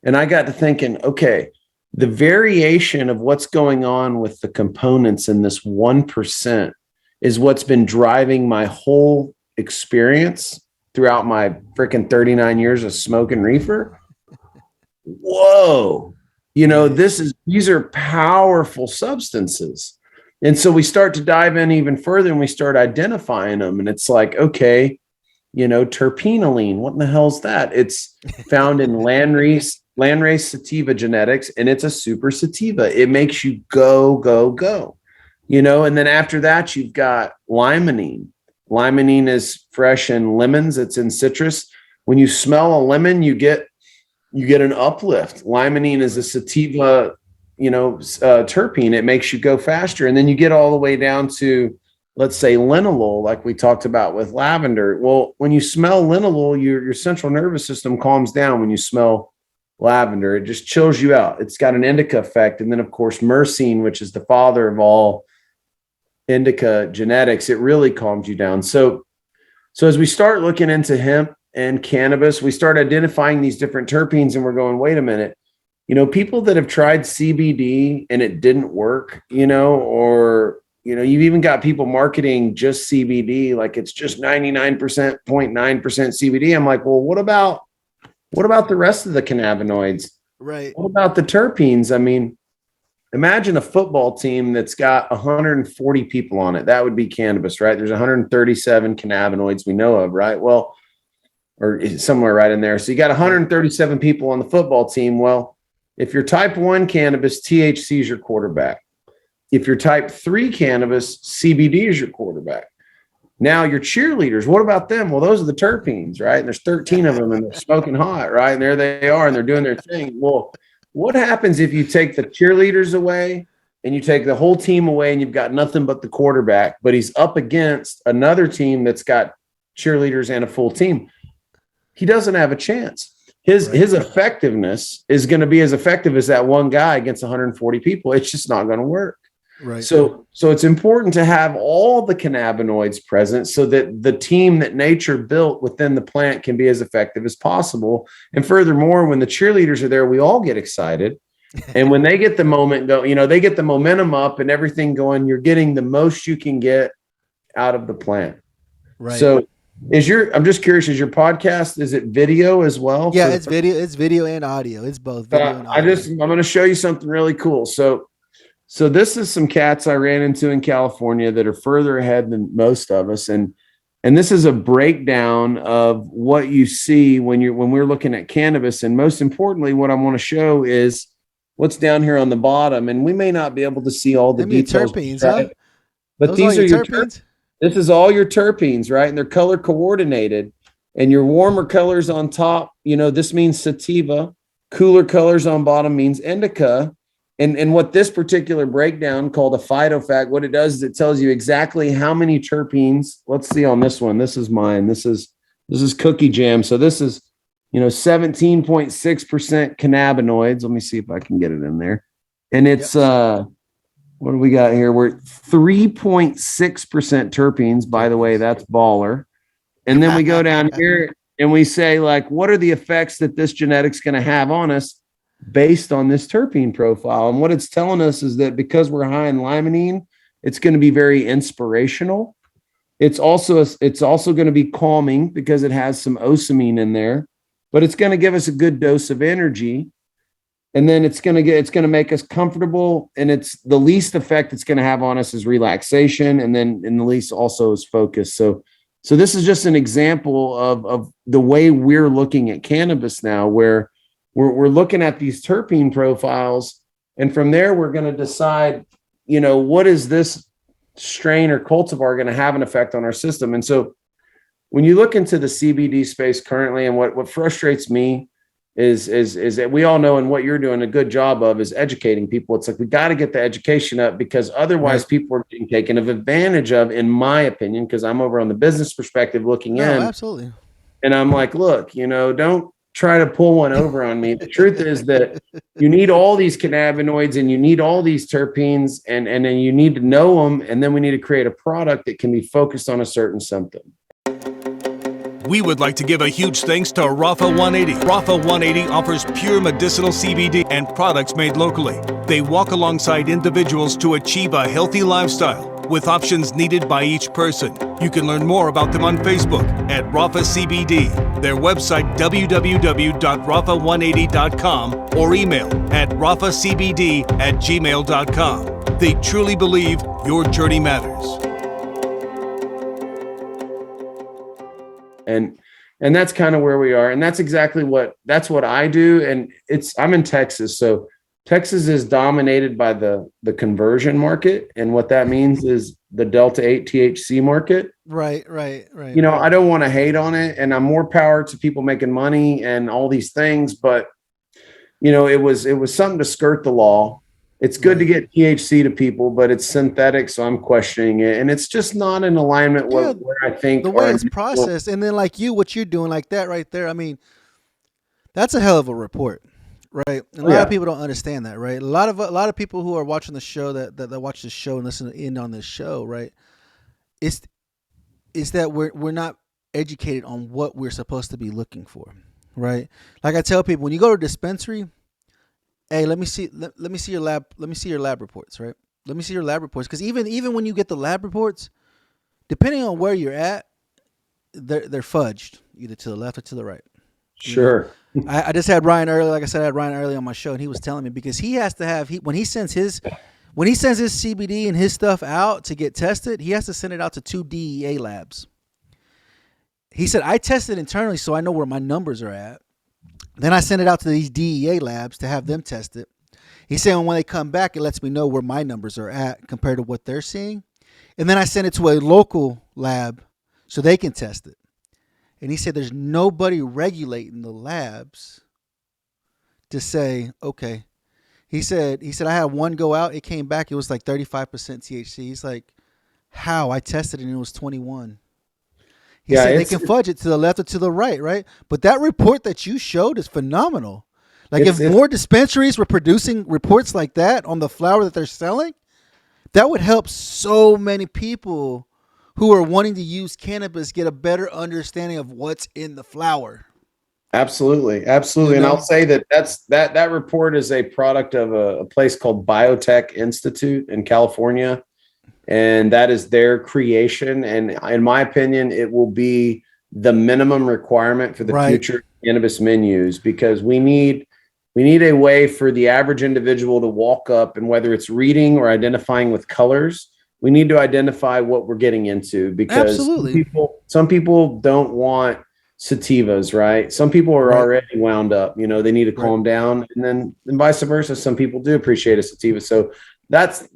And I got to thinking, okay, the variation of what's going on with the components in this 1% is what's been driving my whole experience throughout my freaking 39 years of smoking reefer. Whoa. These are powerful substances. And so we start to dive in even further and we start identifying them. And it's like, okay, terpenoline, what in the hell is that? It's found in landrace sativa genetics, and it's a super sativa. It makes you go, go, go, and then after that, you've got limonene. Limonene is fresh in lemons. It's in citrus. When you smell a lemon, you get an uplift. Limonene is a sativa, terpene. It makes you go faster. And then you get all the way down to, let's say, linalool, like we talked about with lavender. Well, when you smell linalool, your central nervous system calms down. When you smell lavender, it just chills you out. It's got an indica effect. And then, of course, myrcene, which is the father of all indica genetics, it really calms you down. So as we start looking into hemp and cannabis, we start identifying these different terpenes, and we're going, wait a minute. People that have tried CBD and it didn't work, or you've even got people marketing just CBD, like it's just 99%, 0.9% CBD. I'm like, well, what about the rest of the cannabinoids? Right. What about the terpenes? I mean, imagine a football team that's got 140 people on it. That would be cannabis, right? There's 137 cannabinoids we know of, right? Well, or somewhere right in there. So you got 137 people on the football team. Well, if you're type 1 cannabis, THC is your quarterback. If you're type 3 cannabis, CBD is your quarterback. Now your cheerleaders, what about them? Well, those are the terpenes, right? And there's 13 of them and they're smoking hot, right? And there they are and they're doing their thing. Well, what happens if you take the cheerleaders away and you take the whole team away and you've got nothing but the quarterback, but he's up against another team that's got cheerleaders and a full team? He doesn't have a chance. His effectiveness is going to be as effective as that one guy against 140 people. It's just not going to work. Right. So it's important to have all the cannabinoids present so that the team that nature built within the plant can be as effective as possible. And furthermore, when the cheerleaders are there, we all get excited. And when they get the moment go, they get the momentum up and everything going, you're getting the most you can get out of the plant. Right. So I'm just curious, is your podcast, is it video as well? Yeah, it's video and audio. It's both video and audio. I'm going to show you something really cool. So this is some cats I ran into in California that are further ahead than most of us. And this is a breakdown of what you see when we're looking at cannabis. And most importantly, what I want to show is what's down here on the bottom. And we may not be able to see all the details. Terpenes, huh? But these are your terpenes. This is all your terpenes, right? And they're color coordinated. And your warmer colors on top, this means sativa. Cooler colors on bottom means indica. And what this particular breakdown called a phytofact, what it does is it tells you exactly how many terpenes. Let's see on this one. This is mine. This is Cookie Jam. So this is, 17.6% cannabinoids. Let me see if I can get it in there. And it's, what do we got here? We're 3.6% terpenes. By the way, that's baller. And then we go down here and we say, like, what are the effects that this genetic's going to have on us based on this terpene profile? And what it's telling us is that because we're high in limonene, it's going to be very inspirational. It's also going to be calming because it has some osamine in there, but it's going to give us a good dose of energy. And then it's going to make us comfortable. And it's the least effect it's going to have on us is relaxation. And then in the least also is focus. So this is just an example of the way we're looking at cannabis now, where we're looking at these terpene profiles. And from there, we're going to decide, what is this strain or cultivar going to have an effect on our system? And so when you look into the CBD space currently, and what frustrates me is that we all know, and what you're doing a good job of is educating people. It's like, we got to get the education up, because otherwise people are being taken advantage of, in my opinion, because I'm over on the business perspective looking in. Absolutely. And I'm like, look, don't try to pull one over on me. The truth is that you need all these cannabinoids and you need all these terpenes, and then you need to know them. And then we need to create a product that can be focused on a certain symptom. We would like to give a huge thanks to Rafa 180. Rafa 180 offers pure medicinal CBD and products made locally. They walk alongside individuals to achieve a healthy lifestyle with options needed by each person. You can learn more about them on Facebook at Rafa CBD, their website www.rafa180.com, or email at rafacbd@gmail.com. They truly believe your journey matters. And that's kind of where we are. And that's exactly what I do. And I'm in Texas. So Texas is dominated by the conversion market. And what that means is the Delta 8 THC market. Right. I don't want to hate on it, and I'm more power to people making money and all these things. But, it was something to skirt the law. It's good to get THC to people, but it's synthetic, so I'm questioning it, and it's just not in alignment with where I think the way it's processed. And then, like what you're doing, like that right there. I mean, that's a hell of a report, right? And a lot of people don't understand that, right? A lot of people who are watching the show that watch the show and listen in on this show, right? Is that we're not educated on what we're supposed to be looking for, right? Like I tell people, when you go to a dispensary, hey, let me see your lab reports, right? Let me see your lab reports. Because even when you get the lab reports, depending on where you're at, they're fudged either to the left or to the right. Sure. I just had Ryan early. Like I said, I had Ryan early on my show, and he was telling me because he has to have when he sends his CBD and his stuff out to get tested, he has to send it out to 2 DEA labs. He said, I test it internally so I know where my numbers are at. Then I send it out to these DEA labs to have them test it. He said, when they come back, it lets me know where my numbers are at compared to what they're seeing. And then I send it to a local lab so they can test it. And he said, there's nobody regulating the labs to say, okay. He said, I had one go out. It came back. It was like 35% THC. He's like, how? I tested it and it was 21. He said they can fudge it to the left or to the right, right? But that report that you showed is phenomenal. Like if more dispensaries were producing reports like that on the flower that they're selling, that would help so many people who are wanting to use cannabis get a better understanding of what's in the flower. Absolutely. Absolutely. You know? And I'll say that report is a product of a place called Biotech Institute in California. And that is their creation. And in my opinion, it will be the minimum requirement for the future cannabis menus, because we need a way for the average individual to walk up, and whether it's reading or identifying with colors, we need to identify what we're getting into, because some people don't want sativas, right? Some people are already wound up, you know, they need to calm down, and vice versa. Some people do appreciate a sativa. So that's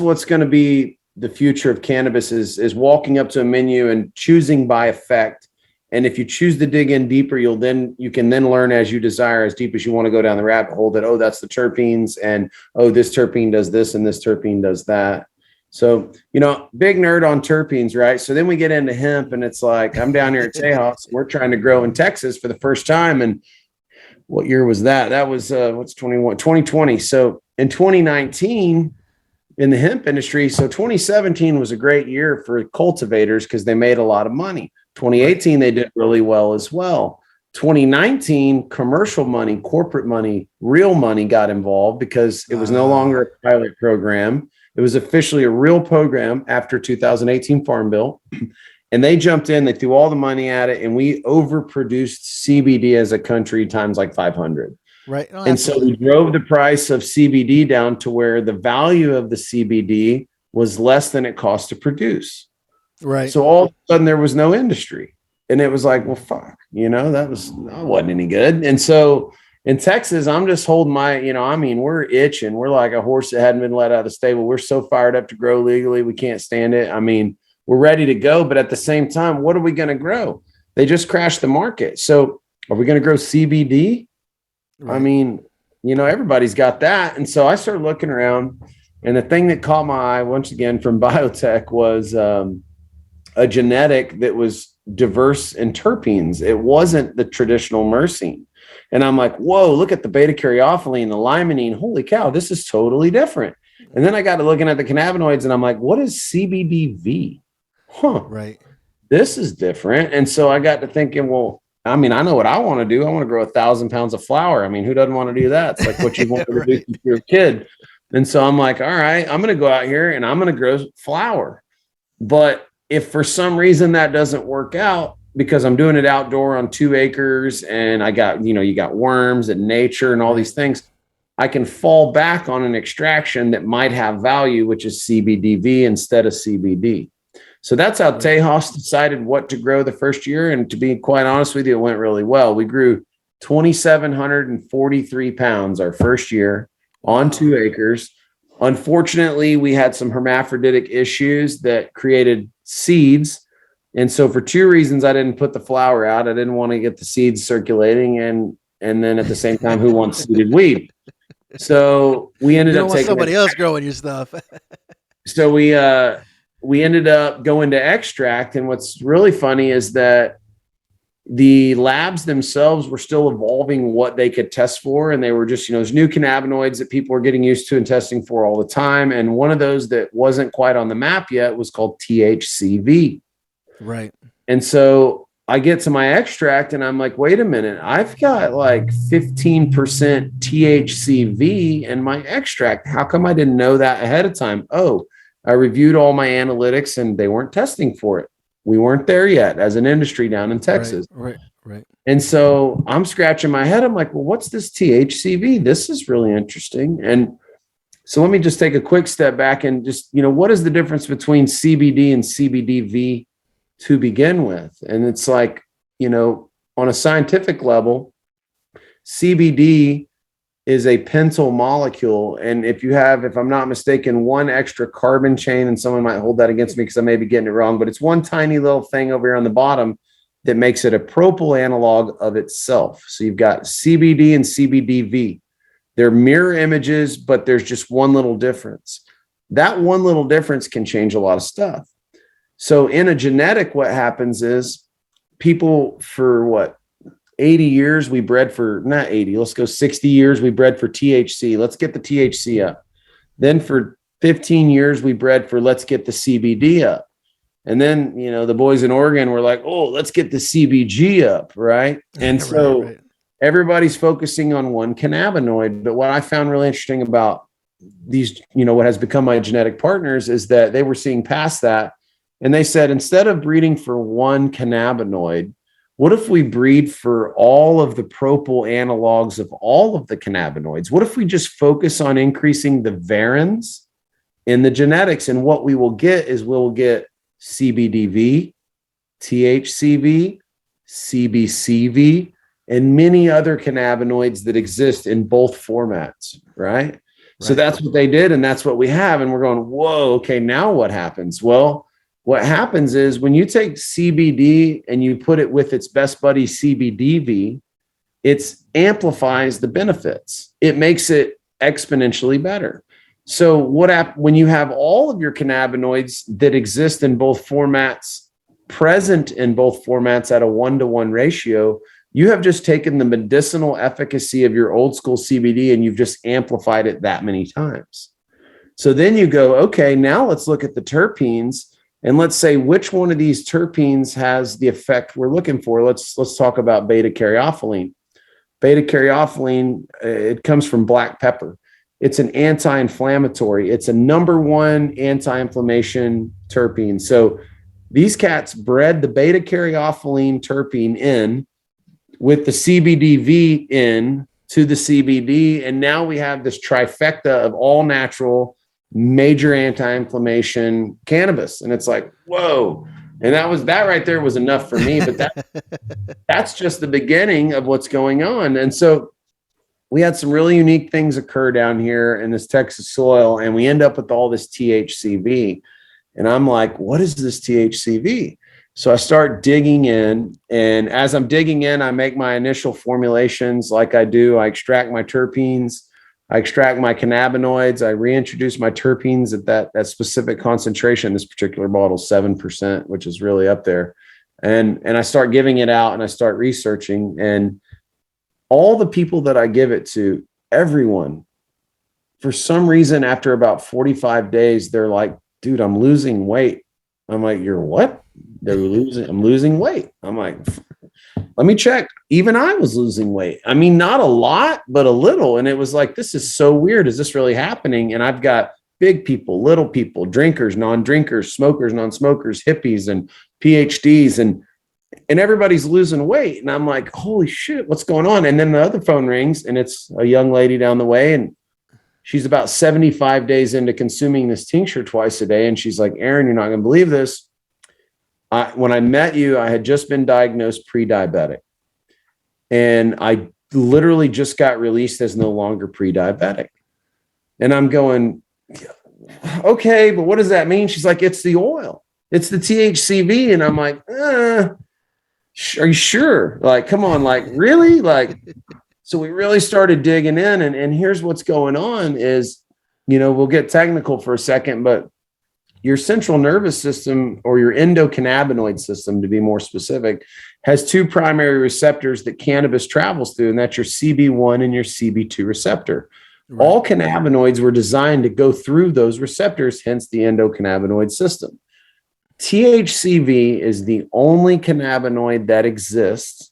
what's going to be the future of cannabis is walking up to a menu and choosing by effect. And if you choose to dig in deeper, you can then learn as you desire, as deep as you want to go down the rabbit hole, that, oh, that's the terpenes, and oh, this terpene does this and this terpene does that. So, you know, big nerd on terpenes, right? So then we get into hemp, and it's like, I'm down here at TEJAS, we're trying to grow in Texas for the first time. And what year was that? That was 2020. So in 2019, in the hemp industry, so 2017 was a great year for cultivators because they made a lot of money. 2018, they did really well as well. 2019, commercial money, corporate money, real money got involved because it was no longer a pilot program. It was officially a real program after 2018 Farm Bill. And they jumped in, they threw all the money at it, and we overproduced CBD as a country times like 500. Right. Oh, and so we drove the price of CBD down to where the value of the CBD was less than it cost to produce. Right. So all of a sudden there was no industry, and it was like, well, fuck, you know, that wasn't any good. And so in Texas, I'm just holding my, you know, I mean, we're itching. We're like a horse that hadn't been let out of the stable. We're so fired up to grow legally. We can't stand it. I mean, we're ready to go, but at the same time, what are we going to grow? They just crashed the market. So are we going to grow CBD? Right. I mean, you know, everybody's got that. And so I started looking around, and the thing that caught my eye once again from biotech was a genetic that was diverse in terpenes. It wasn't the traditional myrcene. And I'm like, whoa, look at the beta caryophyllene, the limonene. Holy cow, this is totally different. And then I got to looking at the cannabinoids, and I'm like, what is CBDV? Huh. Right. This is different. And so I got to thinking, well, I mean, I know what I want to do. I want to grow 1,000 pounds of flour. I mean, who doesn't want to do that? It's like what you want to do since you're a kid. And so I'm like, all right, I'm going to go out here and I'm going to grow flour. But if for some reason that doesn't work out, because I'm doing it outdoor on 2 acres, and I got, you know, you got worms and nature and all these things, I can fall back on an extraction that might have value, which is CBDV instead of CBD. So that's how TEJAS decided what to grow the first year. And to be quite honest with you, it went really well. We grew 2,743 pounds our first year on 2 acres. Unfortunately, we had some hermaphroditic issues that created seeds. And so for 2 reasons, I didn't put the flower out. I didn't want to get the seeds circulating. And then at the same time, who wants seeded weed? So we ended up taking somebody else growing your stuff. So we ended up going to extract. And what's really funny is that the labs themselves were still evolving what they could test for. And they were just, you know, there's new cannabinoids that people are getting used to and testing for all the time. And one of those that wasn't quite on the map yet was called THCV. Right. And so I get to my extract and I'm like, wait a minute, I've got like 15% THCV in my extract. How come I didn't know that ahead of time? Oh, I reviewed all my analytics and they weren't testing for it. We weren't there yet as an industry down in Texas. Right. And so I'm scratching my head. I'm like, well, what's this THCV? This is really interesting. And so let me just take a quick step back and just, what is the difference between CBD and CBDV to begin with? And it's like, on a scientific level, CBD is a pentyl molecule. And if I'm not mistaken, one extra carbon chain, and someone might hold that against me because I may be getting it wrong, but it's one tiny little thing over here on the bottom that makes it a propyl analog of itself. So you've got CBD and CBDV. They're mirror images, but there's just one little difference. That one little difference can change a lot of stuff. So in a genetic, what happens is people for 80 years, we bred for, not 80, let's go 60 years, we bred for THC. Let's get the THC up. Then for 15 years, we bred for, let's get the CBD up. And then, the boys in Oregon were like, oh, let's get the CBG up, right? And so everybody's focusing on one cannabinoid. But what I found really interesting about these, what has become my genetic partners is that they were seeing past that. And they said, instead of breeding for one cannabinoid, what if we breed for all of the propyl analogs of all of the cannabinoids? What if we just focus on increasing the varins in the genetics? And what we will get is we'll get CBDV, THCV, CBCV, and many other cannabinoids that exist in both formats, right? So that's what they did, and that's what we have. And we're going, whoa, okay, now what happens? Well, what happens is when you take CBD and you put it with its best buddy CBDV, it amplifies the benefits. It makes it exponentially better. So when you have all of your cannabinoids that exist in both formats, present in both formats at a 1-to-1 ratio, you have just taken the medicinal efficacy of your old school CBD and you've just amplified it that many times. So then you go, okay, now let's look at the terpenes and let's say which one of these terpenes has the effect we're looking for. Let's talk about beta caryophyllene. Beta caryophyllene, it comes from black pepper. It's an anti-inflammatory. It's a number one anti-inflammation terpene. So these cats bred the beta caryophyllene terpene in with the CBDV in to the CBD. And now we have this trifecta of all natural, major anti-inflammation cannabis. And it's like, whoa. And that right there was enough for me. But that's just the beginning of what's going on. And so we had some really unique things occur down here in this Texas soil, and we end up with all this THCV. And I'm like, what is this THCV? So I start digging in, and as I'm digging in, I make my initial formulations like I do. I extract my terpenes, I extract my cannabinoids, I reintroduce my terpenes at that specific concentration. This particular bottle, 7%, which is really up there. And I start giving it out, and I start researching, and all the people that I give it to, everyone, for some reason, after about 45 days, they're like, dude, I'm losing weight. I'm like, you're what? I'm losing weight. I'm like, let me check. Even I was losing weight. I mean, not a lot, but a little. And it was like, this is so weird. Is this really happening? And I've got big people, little people, drinkers, non-drinkers, smokers, non-smokers, hippies, and PhDs, and everybody's losing weight. And I'm like, holy shit, what's going on? And then the other phone rings, and it's a young lady down the way, and she's about 75 days into consuming this tincture twice a day. And she's like, Aaron, you're not going to believe this. When I met you, I had just been diagnosed pre-diabetic. And I literally just got released as no longer pre-diabetic. And I'm going, okay, but what does that mean? She's like, it's the oil. It's the THCV. And I'm like, are you sure? Like, come on, like, really? Like, so we really started digging in, and here's what's going on is, we'll get technical for a second, but your central nervous system, or your endocannabinoid system, to be more specific, has two primary receptors that cannabis travels through, and that's your CB1 and your CB2 receptor. Right. All cannabinoids were designed to go through those receptors, hence the endocannabinoid system. THCV is the only cannabinoid that exists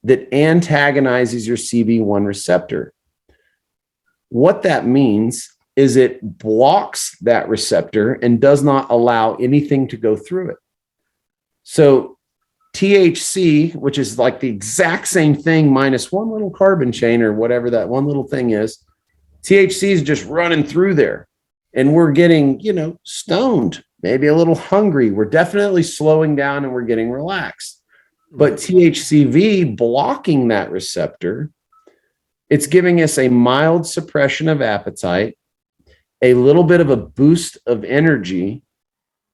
that antagonizes your CB1 receptor. What that means is it blocks that receptor and does not allow anything to go through it. So THC, which is like the exact same thing minus one little carbon chain or whatever that one little thing is, THC is just running through there. And we're getting, stoned, maybe a little hungry. We're definitely slowing down and we're getting relaxed. But THCV blocking that receptor, it's giving us a mild suppression of appetite, a little bit of a boost of energy,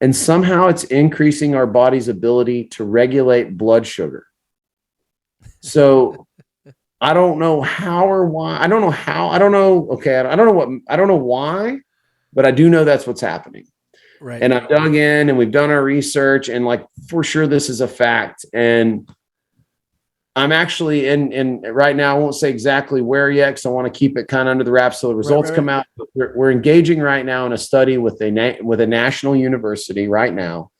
and somehow it's increasing our body's ability to regulate blood sugar. So I don't know how or why. I don't know how. I don't know. Okay. I don't know why, but I do know that's what's happening. Right. And I've dug in and we've done our research, and like, for sure, this is a fact. And I'm actually in right now. I won't say exactly where yet, because I want to keep it kind of under the wraps till the results come out. But we're engaging right now in a study with a national university right now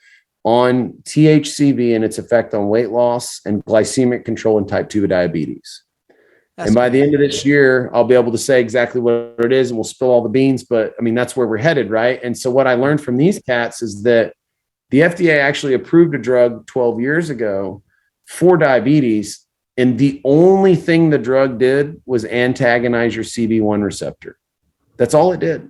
on THCV and its effect on weight loss and glycemic control and type 2 diabetes. And by the end of this year, I'll be able to say exactly what it is, and we'll spill all the beans. But I mean, that's where we're headed, right? And so what I learned from these cats is that the FDA actually approved a drug 12 years ago for diabetes. And the only thing the drug did was antagonize your CB1 receptor. That's all it did.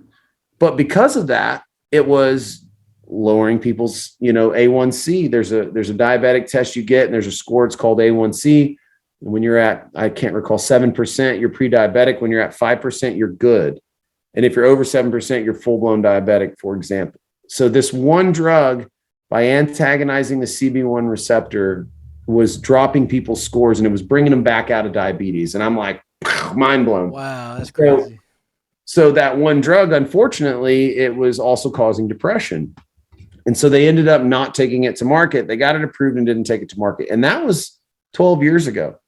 But because of that, it was lowering people's, A1C. There's a diabetic test you get, and there's a score. It's called A1C. And when you're at, I can't recall, 7%, you're pre-diabetic. When you're at 5%, you're good. And if you're over 7%, you're full-blown diabetic, for example. So this one drug, by antagonizing the CB1 receptor, was dropping people's scores, and it was bringing them back out of diabetes. And I'm like, mind blown. Wow, that's crazy. So that one drug, unfortunately, it was also causing depression. And so they ended up not taking it to market. They got it approved and didn't take it to market. And that was 12 years ago.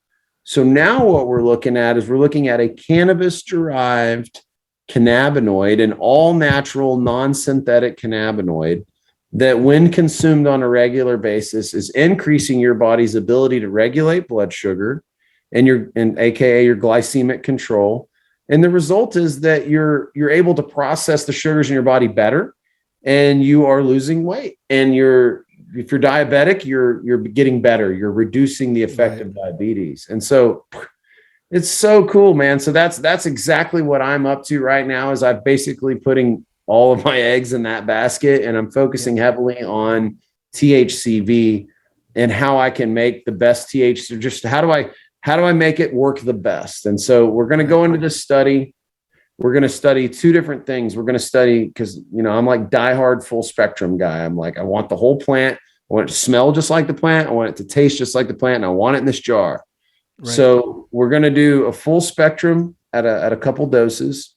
So now what we're looking at is we're looking at a cannabis-derived cannabinoid, an all-natural, non-synthetic cannabinoid that, when consumed on a regular basis, is increasing your body's ability to regulate blood sugar and AKA your glycemic control. And the result is that you're able to process the sugars in your body better, and you are losing weight. And if you're diabetic, you're getting better. You're reducing the effect of diabetes. And so it's so cool, man. So that's exactly what I'm up to right now, is I'm basically putting all of my eggs in that basket, and I'm focusing heavily on THCV and how I can make the best THC. Just how do I make it work the best? And so we're going to go into this study. We're going to study two different things. We're going to study, because, I'm like diehard full spectrum guy. I'm like, I want the whole plant. I want it to smell just like the plant. I want it to taste just like the plant. And I want it in this jar. Right. So we're going to do a full spectrum at a couple doses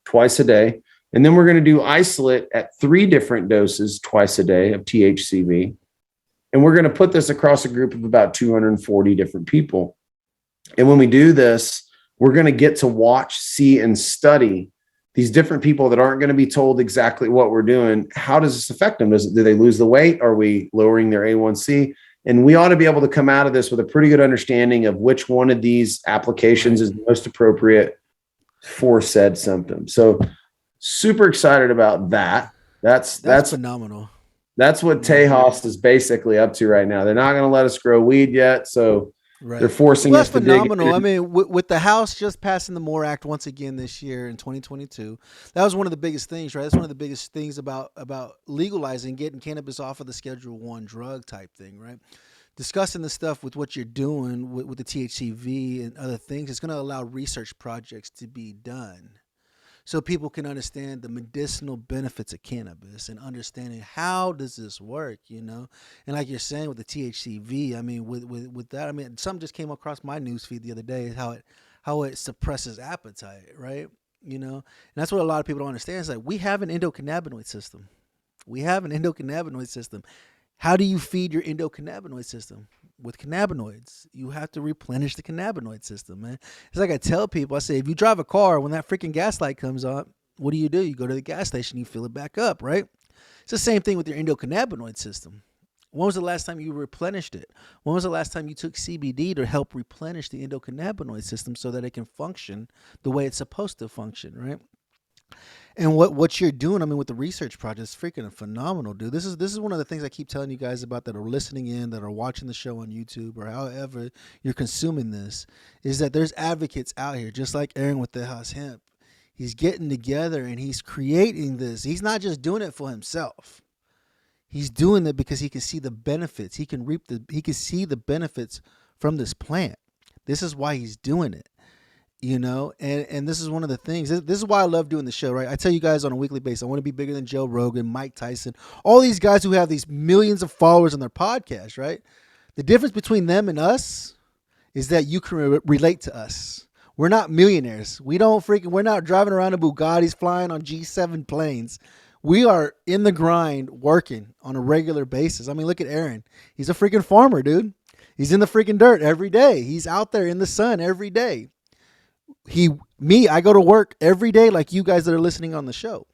twice a day. And then we're going to do isolate at 3 different doses twice a day of THCV. And we're going to put this across a group of about 240 different people. And when we do this, we're going to get to watch, see, and study these different people that aren't going to be told exactly what we're doing. How does this affect them? Do they lose the weight? Are we lowering their A1C? And we ought to be able to come out of this with a pretty good understanding of which one of these applications is most appropriate for said symptoms. So super excited about that. That's phenomenal. That's what TEJAS is basically up to right now. They're not going to let us grow weed yet. So they're forcing us to dig in. That's phenomenal. I mean, with the House just passing the MORE Act once again this year in 2022, that was one of the biggest things, right? That's one of the biggest things about legalizing, getting cannabis off of the Schedule I drug type thing, right? Discussing the stuff with what you're doing with the THCV and other things, it's going to allow research projects to be done, so people can understand the medicinal benefits of cannabis and understanding how does this work, And like you're saying with the THCV, I mean, with that, I mean, something just came across my news feed the other day, how it suppresses appetite, right? And that's what a lot of people don't understand. It's like, we have an endocannabinoid system. How do you feed your endocannabinoid system? With cannabinoids. You have to replenish the cannabinoid system, man. It's like I tell people, I say, if you drive a car, when that freaking gas light comes on, what do? You go to the gas station, you fill it back up, right? It's the same thing with your endocannabinoid system. When was the last time you replenished it? When was the last time you took CBD to help replenish the endocannabinoid system so that it can function the way it's supposed to function, right? And what you're doing, I mean, with the research project is freaking phenomenal, dude. This is one of the things I keep telling you guys about that are listening in, that are watching the show on YouTube or however you're consuming this, is that there's advocates out here, just like Aaron with TEJAS Hemp. He's getting together and he's creating this. He's not just doing it for himself. He's doing it because he can see the benefits. He can see the benefits from this plant. This is why he's doing it. You know, and this is one of the things. This is why I love doing the show, right? I tell you guys on a weekly basis, I want to be bigger than Joe Rogan, Mike Tyson, all these guys who have these millions of followers on their podcast, right? The difference between them and us is that you can relate to us. We're not millionaires. We're not driving around in Bugattis, flying on G7 planes. We are in the grind, working on a regular basis. I mean, look at Aaron. He's a freaking farmer, dude. He's in the freaking dirt every day. He's out there in the sun every day. I go to work every day like you guys that are listening on the show.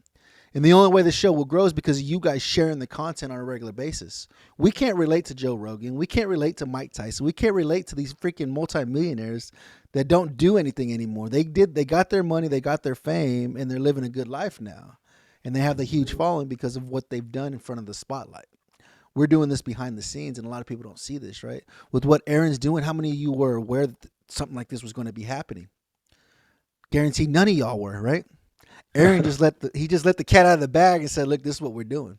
And the only way the show will grow is because of you guys sharing the content on a regular basis. We can't relate to Joe Rogan. We can't relate to Mike Tyson. We can't relate to these freaking multimillionaires that don't do anything anymore. They got their money, they got their fame, and they're living a good life now. And they have the huge following because of what they've done in front of the spotlight. We're doing this behind the scenes, and a lot of people don't see this, right? With what Aaron's doing, how many of you were aware that something like this was going to be happening? Guaranteed none of y'all were, right? Aaron just let the cat out of the bag and said, look, this is what we're doing.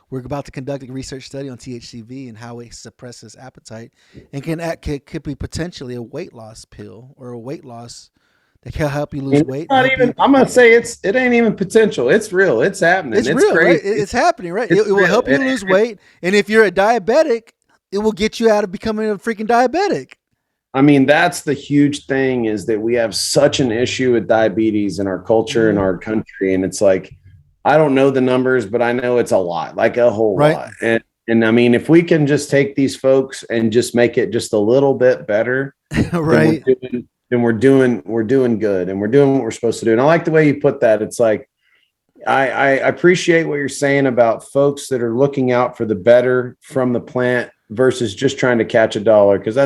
We're about to conduct a research study on THCV and how it suppresses appetite and could be potentially a weight loss pill or a weight loss that can help you lose weight. I'm going to say it ain't even potential. It's real. It's happening. It's real, right? It's happening, right? It will help you lose weight. And if you're a diabetic, it will get you out of becoming a freaking diabetic. I mean, that's the huge thing, is that we have such an issue with diabetes in our culture and our country. And it's like, I don't know the numbers, but I know it's a lot, like a whole lot. And I mean, if we can just take these folks and just make it just a little bit better, right? Then we're doing good, and we're doing what we're supposed to do. And I like the way you put that. It's like, I appreciate what you're saying about folks that are looking out for the better from the plant versus just trying to catch a dollar. Cause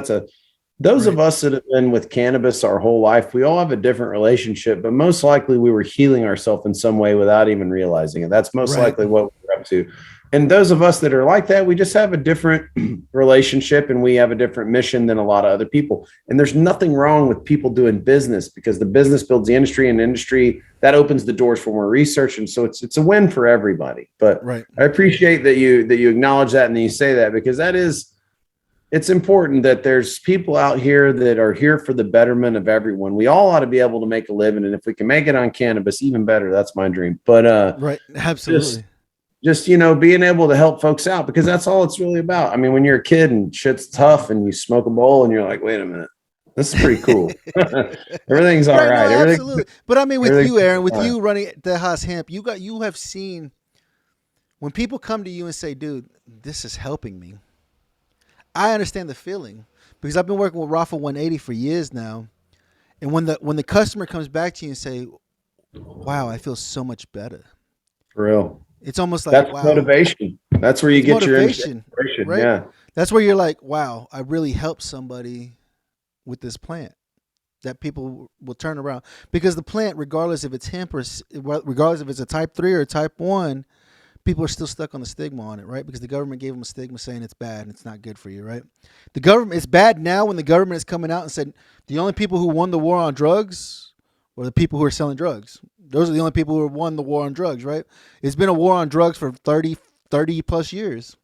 those of us that have been with cannabis our whole life, we all have a different relationship, but most likely we were healing ourselves in some way without even realizing it. That's most likely what we're up to. And those of us that are like that, we just have a different relationship, and we have a different mission than a lot of other people. And there's nothing wrong with people doing business, because the business builds the industry, and the industry that opens the doors for more research. And so it's a win for everybody. But I appreciate that you acknowledge that and that you say that, because it's important that there's people out here that are here for the betterment of everyone. We all ought to be able to make a living. And if we can make it on cannabis, even better. That's my dream. But right. Absolutely. Just, being able to help folks out, because that's all it's really about. I mean, when you're a kid and shit's tough and you smoke a bowl and you're like, wait a minute, this is pretty cool. Everything's all right. No, absolutely. But I mean, with you, Aaron, with you running TEJAS Hemp, you have seen when people come to you and say, dude, this is helping me. I understand the feeling, because I've been working with Rafa 180 for years now. And when the customer comes back to you and say, wow, I feel so much better. For real. It's almost like, that's wow. Motivation. That's where you get your inspiration. Right? Yeah. That's where you're like, wow, I really helped somebody with this plant, that people will turn around. Because the plant, regardless if it's hemp or regardless if it's a type 3 or type 1, people are still stuck on the stigma on it, right? Because the government gave them a stigma saying it's bad and it's not good for you, right? The government, it's bad now when the government is coming out and said the only people who won the war on drugs were the people who are selling drugs. Those are the only people who won the war on drugs, right? It's been a war on drugs for 30 plus years,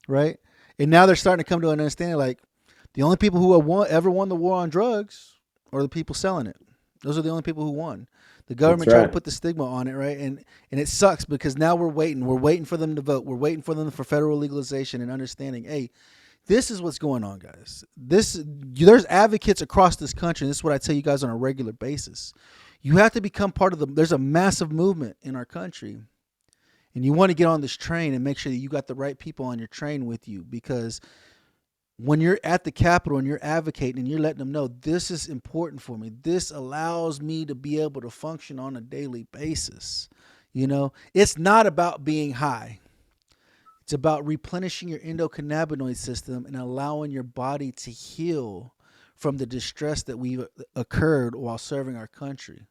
right? And now they're starting to come to an understanding, like, the only people who have ever won the war on drugs are the people selling it. Those are the only people who won. The government tried to put the stigma on it, right? And it sucks, because now we're waiting for them to vote. We're waiting for them for federal legalization and understanding, hey, this is what's going on, guys. There's advocates across this country, and this is what I tell you guys on a regular basis. You have to become part of there's a massive movement in our country, and you want to get on this train and make sure that you got the right people on your train with you, because when you're at the Capitol and you're advocating and you're letting them know, this is important for me, this allows me to be able to function on a daily basis. It's not about being high. It's about replenishing your endocannabinoid system and allowing your body to heal from the distress that we've occurred while serving our country.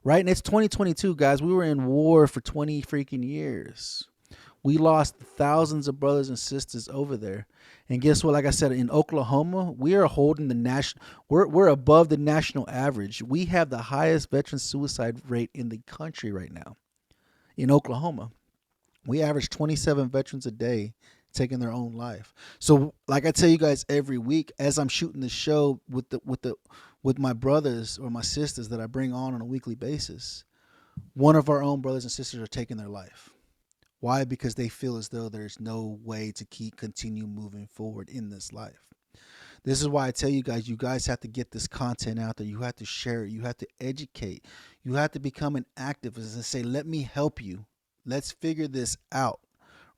Right? And it's 2022, guys. We were in war for 20 freaking years. We lost thousands of brothers and sisters over there. And guess what? Like I said, in Oklahoma, we are holding the we're above the national average. We have the highest veteran suicide rate in the country right now. In Oklahoma, we average 27 veterans a day taking their own life. So, like I tell you guys every week, as I'm shooting the show with my brothers or my sisters that I bring on a weekly basis, one of our own brothers and sisters are taking their life. Why? Because they feel as though there's no way to continue moving forward in this life. This is why I tell you guys have to get this content out there. You have to share it. You have to educate. You have to become an activist and say, let me help you. Let's figure this out.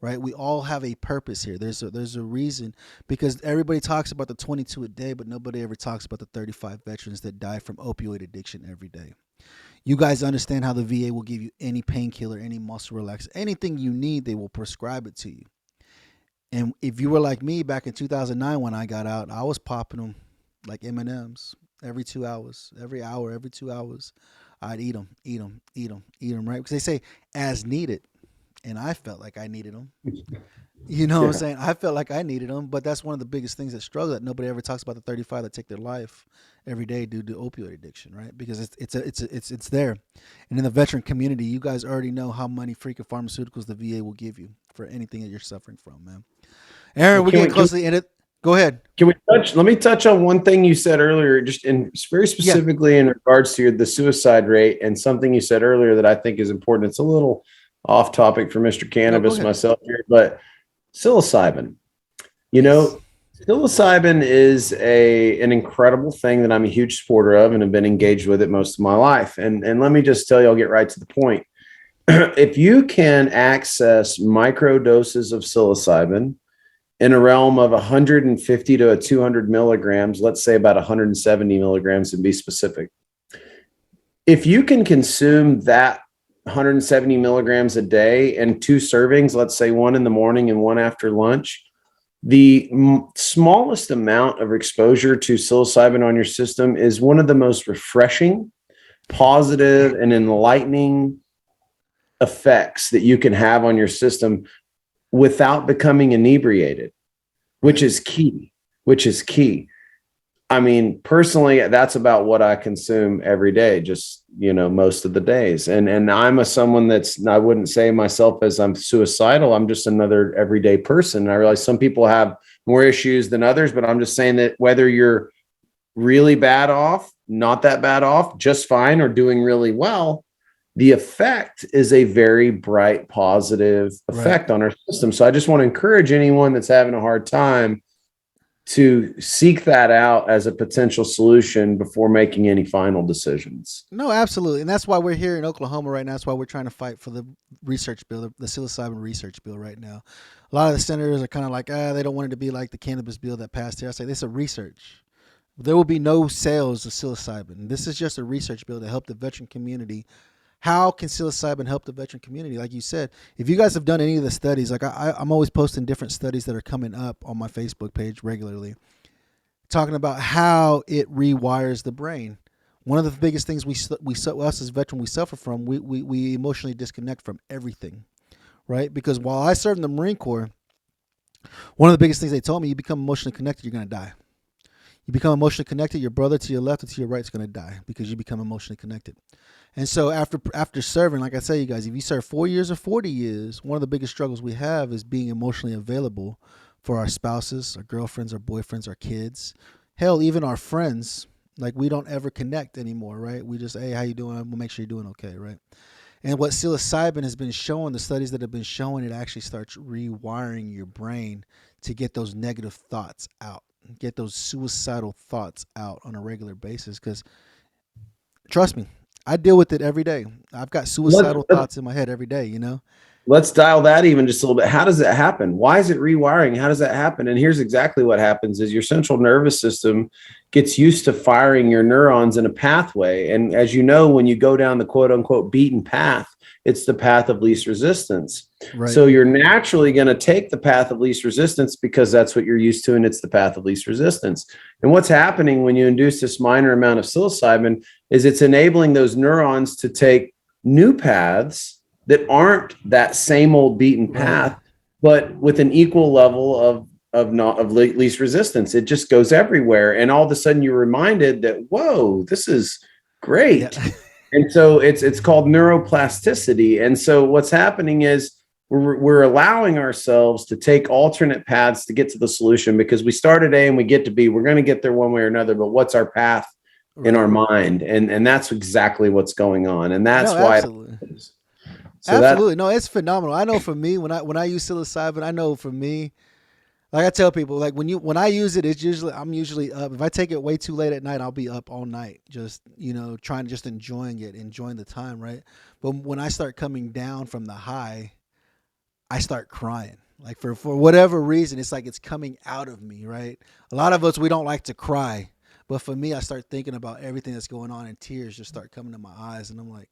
Right? We all have a purpose here. There's a reason, because everybody talks about the 22 a day, but nobody ever talks about the 35 veterans that die from opioid addiction every day. You guys understand how the VA will give you any painkiller, any muscle relaxer, anything you need, they will prescribe it to you. And if you were like me back in 2009 when I got out, I was popping them like M&Ms every 2 hours, every hour, every 2 hours. I'd eat them, right? Because they say as needed. And I felt like I needed them. You know what I'm saying? I felt like I needed them, but that's one of the biggest things that struggle, that nobody ever talks about, the 35 that take their life every day due to opioid addiction, right? Because it's there. And in the veteran community, you guys already know how many freaking pharmaceuticals the VA will give you for anything that you're suffering from, man. Aaron, we're getting close to the end of it. Go ahead. Let me touch on one thing you said earlier, just very specifically in regards to the suicide rate, and something you said earlier that I think is important. It's a little off topic for Mr. Cannabis myself here, but psilocybin, psilocybin is an incredible thing that I'm a huge supporter of and have been engaged with it most of my life. And let me just tell you, I'll get right to the point. If you can access micro doses of psilocybin in a realm of 150 to 200 milligrams, let's say about 170 milligrams to be specific, if you can consume that 170 milligrams a day and 2 servings, let's say one in the morning and one after lunch, the smallest amount of exposure to psilocybin on your system is one of the most refreshing, positive, and enlightening effects that you can have on your system without becoming inebriated, which is key. I mean, personally, that's about what I consume every day, just, most of the days. And I'm someone I wouldn't say myself as I'm suicidal. I'm just another everyday person. And I realize some people have more issues than others, but I'm just saying that whether you're really bad off, not that bad off, just fine, or doing really well, the effect is a very bright, positive effect on our system. So I just want to encourage anyone that's having a hard time to seek that out as a potential solution before making any final decisions. No, absolutely. And that's why we're here in Oklahoma right now. That's why we're trying to fight for the research bill, the psilocybin research bill right now. A lot of the senators are kind of like, they don't want it to be like the cannabis bill that passed here. I say, this is a research. There will be no sales of psilocybin. This is just a research bill to help the veteran community. How can psilocybin help the veteran community? Like you said, if you guys have done any of the studies, like I'm always posting different studies that are coming up on my Facebook page regularly, talking about how it rewires the brain. One of the biggest things us as veterans, we suffer from, we emotionally disconnect from everything, right? Because while I served in the Marine Corps, one of the biggest things they told me, you become emotionally connected, you're going to die. You become emotionally connected, your brother to your left or to your right is going to die because you become emotionally connected. And so after serving, like I say, you guys, if you serve 4 years or 40 years, one of the biggest struggles we have is being emotionally available for our spouses, our girlfriends, our boyfriends, our kids, hell, even our friends. Like, we don't ever connect anymore, right? We just, hey, how you doing? We'll make sure you're doing okay, right? And what psilocybin has been showing, the studies that have been showing, it actually starts rewiring your brain to get those negative thoughts out. Get those suicidal thoughts out on a regular basis, because trust me, I deal with it every day. I've got suicidal thoughts in my head every day, let's dial that even just a little bit. How does that happen? Why is it rewiring? How does that happen? And here's exactly what happens is your central nervous system gets used to firing your neurons in a pathway. And as you know, when you go down the quote unquote beaten path, it's the path of least resistance. Right. So you're naturally going to take the path of least resistance because that's what you're used to. And it's the path of least resistance. And what's happening when you induce this minor amount of psilocybin is it's enabling those neurons to take new paths that aren't that same old beaten path, but with an equal level of least resistance. It just goes everywhere. And all of a sudden you're reminded that, whoa, this is great. Yeah. And so it's called neuroplasticity. And so what's happening is we're allowing ourselves to take alternate paths to get to the solution, because we start at A and we get to B. We're going to get there one way or another, but what's our path in our mind? And that's exactly what's going on. And that's why. Absolutely. No, it's phenomenal. I know for me, when I use psilocybin, I know for me, like I tell people, like when I use it, I'm usually up. If I take it way too late at night, I'll be up all night, just, trying to just enjoying the time. Right. But when I start coming down from the high, I start crying. Like for whatever reason, it's like it's coming out of me. Right. A lot of us, we don't like to cry, but for me, I start thinking about everything that's going on and tears just start coming to my eyes. And I'm like,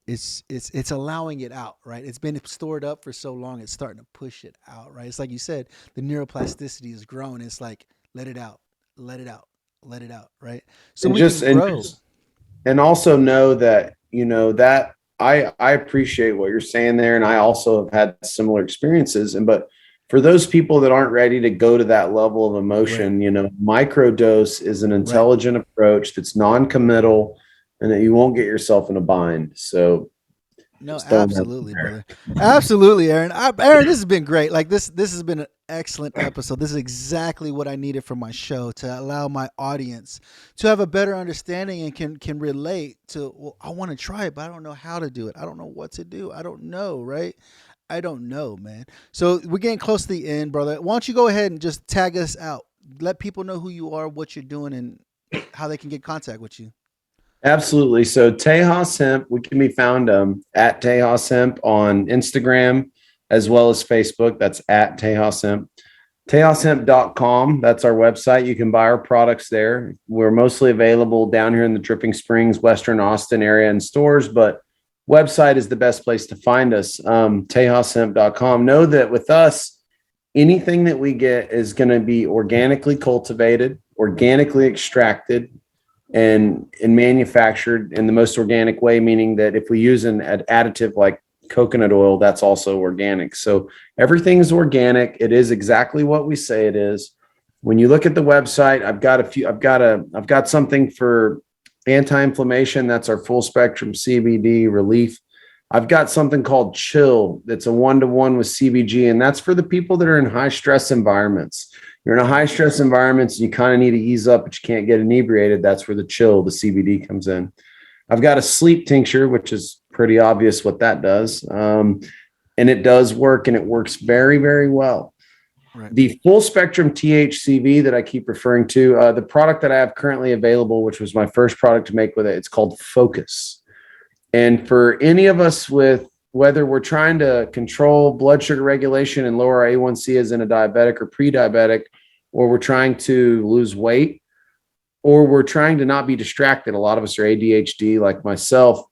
it's allowing it out, right? It's been stored up for so long, it's starting to push it out, right? It's like you said, the neuroplasticity is growing. It's like, let it out, let it out, let it out, right? So we can grow. And also know that, that I appreciate what you're saying there. And I also have had similar experiences. But for those people that aren't ready to go to that level of emotion, microdose is an intelligent approach that's non-committal, and that you won't get yourself in a bind. So no, absolutely, brother. Absolutely, Aaron. Aaron, this has been great. Like this has been an excellent episode. This is exactly what I needed for my show, to allow my audience to have a better understanding and can relate to, well, I want to try it, but I don't know how to do it. I don't know what to do. I don't know, right? I don't know, man. So we're getting close to the end, brother. Why don't you go ahead and just tag us out? Let people know who you are, what you're doing, and how they can get in contact with you. Absolutely. So TEJAS Hemp, we can be found at TEJAS Hemp on Instagram as well as Facebook. That's at TEJAS Hemp. TEJASHemp.com. That's our website. You can buy our products there. We're mostly available down here in the Dripping Springs, Western Austin area in stores, but website is the best place to find us. TEJASHemp.com. Know that with us, anything that we get is going to be organically cultivated, organically extracted, and manufactured in the most organic way, meaning that if we use an additive like coconut oil, that's also organic. So everything is organic. It is exactly what we say it is. When you look at the website, I've got something for anti-inflammation. That's our full spectrum CBD relief. I've got something called Chill. That's a 1-to-1 with CBG, and that's for the people that are in high stress environments. You're in a high stress environment, so you kind of need to ease up, but you can't get inebriated. That's where the Chill, the CBD, comes in. I've got a sleep tincture, which is pretty obvious what that does. And it does work, and it works very, very well. Right. The full spectrum THCV that I keep referring to, the product that I have currently available, which was my first product to make with it, it's called Focus. And for any of us with, whether we're trying to control blood sugar regulation and lower our A1C as in a diabetic or pre-diabetic, or we're trying to lose weight, or we're trying to not be distracted. A lot of us are ADHD like myself.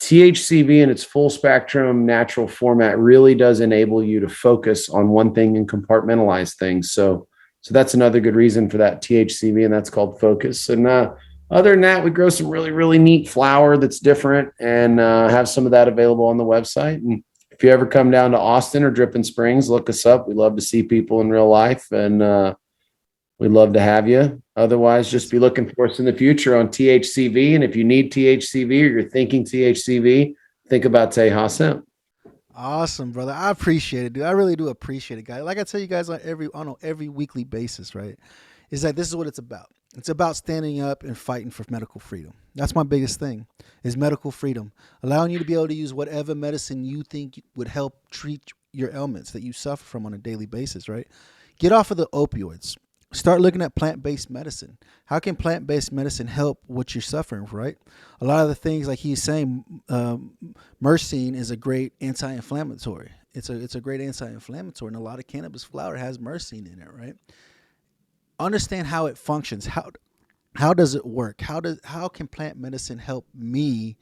THCV in its full spectrum natural format really does enable you to focus on one thing and compartmentalize things. So that's another good reason for that THCV, and that's called Focus. And other than that, we grow some really, really neat flower that's different, and have some of that available on the website. And if you ever come down to Austin or Dripping Springs, look us up. We love to see people in real life, and we'd love to have you. Otherwise, just be looking for us in the future on THCV. And if you need THCV or you're thinking THCV, think about TEJAS Hemp. Awesome, brother. I appreciate it, dude. I really do appreciate it, guys. Like I tell you guys on every weekly basis, right? Is that this is what it's about. It's about standing up and fighting for medical freedom. That's my biggest thing, is medical freedom. Allowing you to be able to use whatever medicine you think would help treat your ailments that you suffer from on a daily basis, right? Get off of the opioids. start looking at plant-based medicine. How can plant-based medicine help what you're suffering, right? A lot of the things, like he's saying, myrcene is a great anti-inflammatory. It's a great anti-inflammatory, and a lot of cannabis flower has myrcene in it, right? Understand how it functions. How does it work? How can plant medicine help me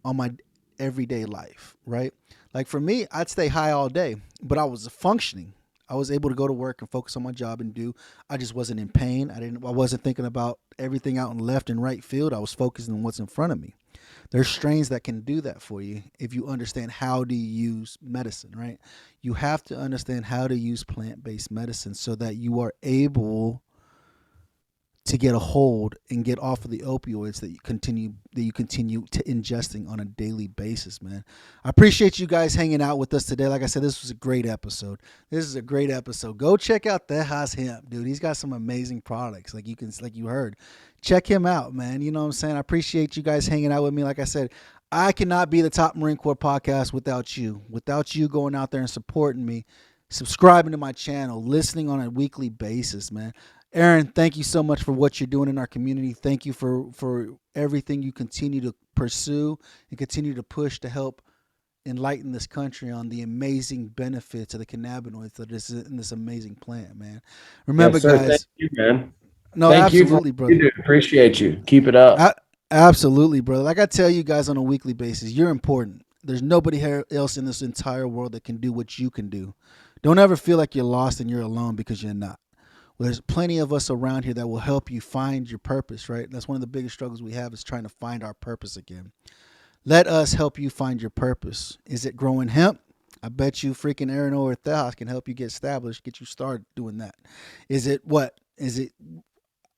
on my everyday life, right? Like for me, I'd stay high all day, but I was functioning. I was able to go to work and focus on my job and I just wasn't in pain. I wasn't thinking about everything out in left and right field. I was focusing on what's in front of me. There's strains that can do that for you if you understand how to use medicine, right? You have to understand how to use plant-based medicine so that you are able to get a hold and get off of the opioids that you continue to ingesting on a daily basis, man. I appreciate you guys hanging out with us today. Like I said, this was a great episode. Go check out TEJAS Hemp, dude. He's got some amazing products. Like you heard. Check him out, man. You know what I'm saying? I appreciate you guys hanging out with me. Like I said, I cannot be the Top Marine Corps podcast without you. Without you going out there and supporting me, subscribing to my channel, listening on a weekly basis, man. Aaron, thank you so much for what you're doing in our community. Thank you for everything you continue to pursue and continue to push to help enlighten this country on the amazing benefits of the cannabinoids that is in this amazing plant, man. Remember, guys. Thank you, man. No, thank absolutely, you brother. You appreciate you. Keep it up. Absolutely, brother. Like I tell you guys on a weekly basis, you're important. There's nobody else in this entire world that can do what you can do. Don't ever feel like you're lost and you're alone, because you're not. There's plenty of us around here that will help you find your purpose, right? That's one of the biggest struggles we have, is trying to find our purpose again. Let us help you find your purpose. Is it growing hemp? I bet you freaking Aaron or TEJAS can help you get established, get you started doing that. Is it what? Is it,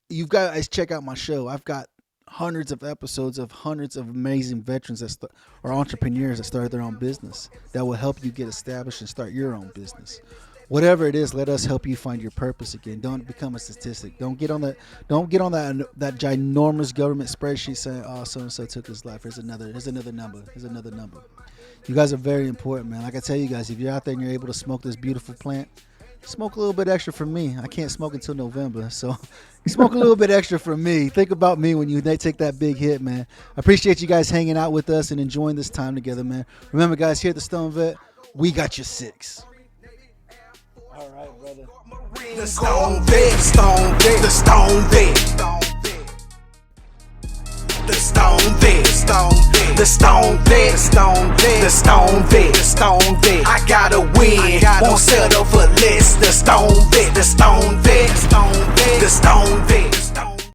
you guys check out my show. I've got hundreds of episodes of hundreds of amazing veterans or entrepreneurs that started their own business that will help you get established and start your own business. Whatever it is, let us help you find your purpose again. Don't become a statistic. Don't get on that ginormous government spreadsheet saying, "Oh, so and so took his life. Here's another number. Here's another number." You guys are very important, man. Like I tell you guys, if you're out there and you're able to smoke this beautiful plant, smoke a little bit extra for me. I can't smoke until November, so smoke a little bit extra for me. Think about me when they take that big hit, man. I appreciate you guys hanging out with us and enjoying this time together, man. Remember, guys, here at the Stone Vet, we got your six. All right, brother. The Stone Vet, the Stone Vet, the Stone Vet, the Stone Vet, the Stone Vet, the Stone Vet. I gotta win, won't settle for less. The Stone Vet, the Stone Vet, the Stone Vet.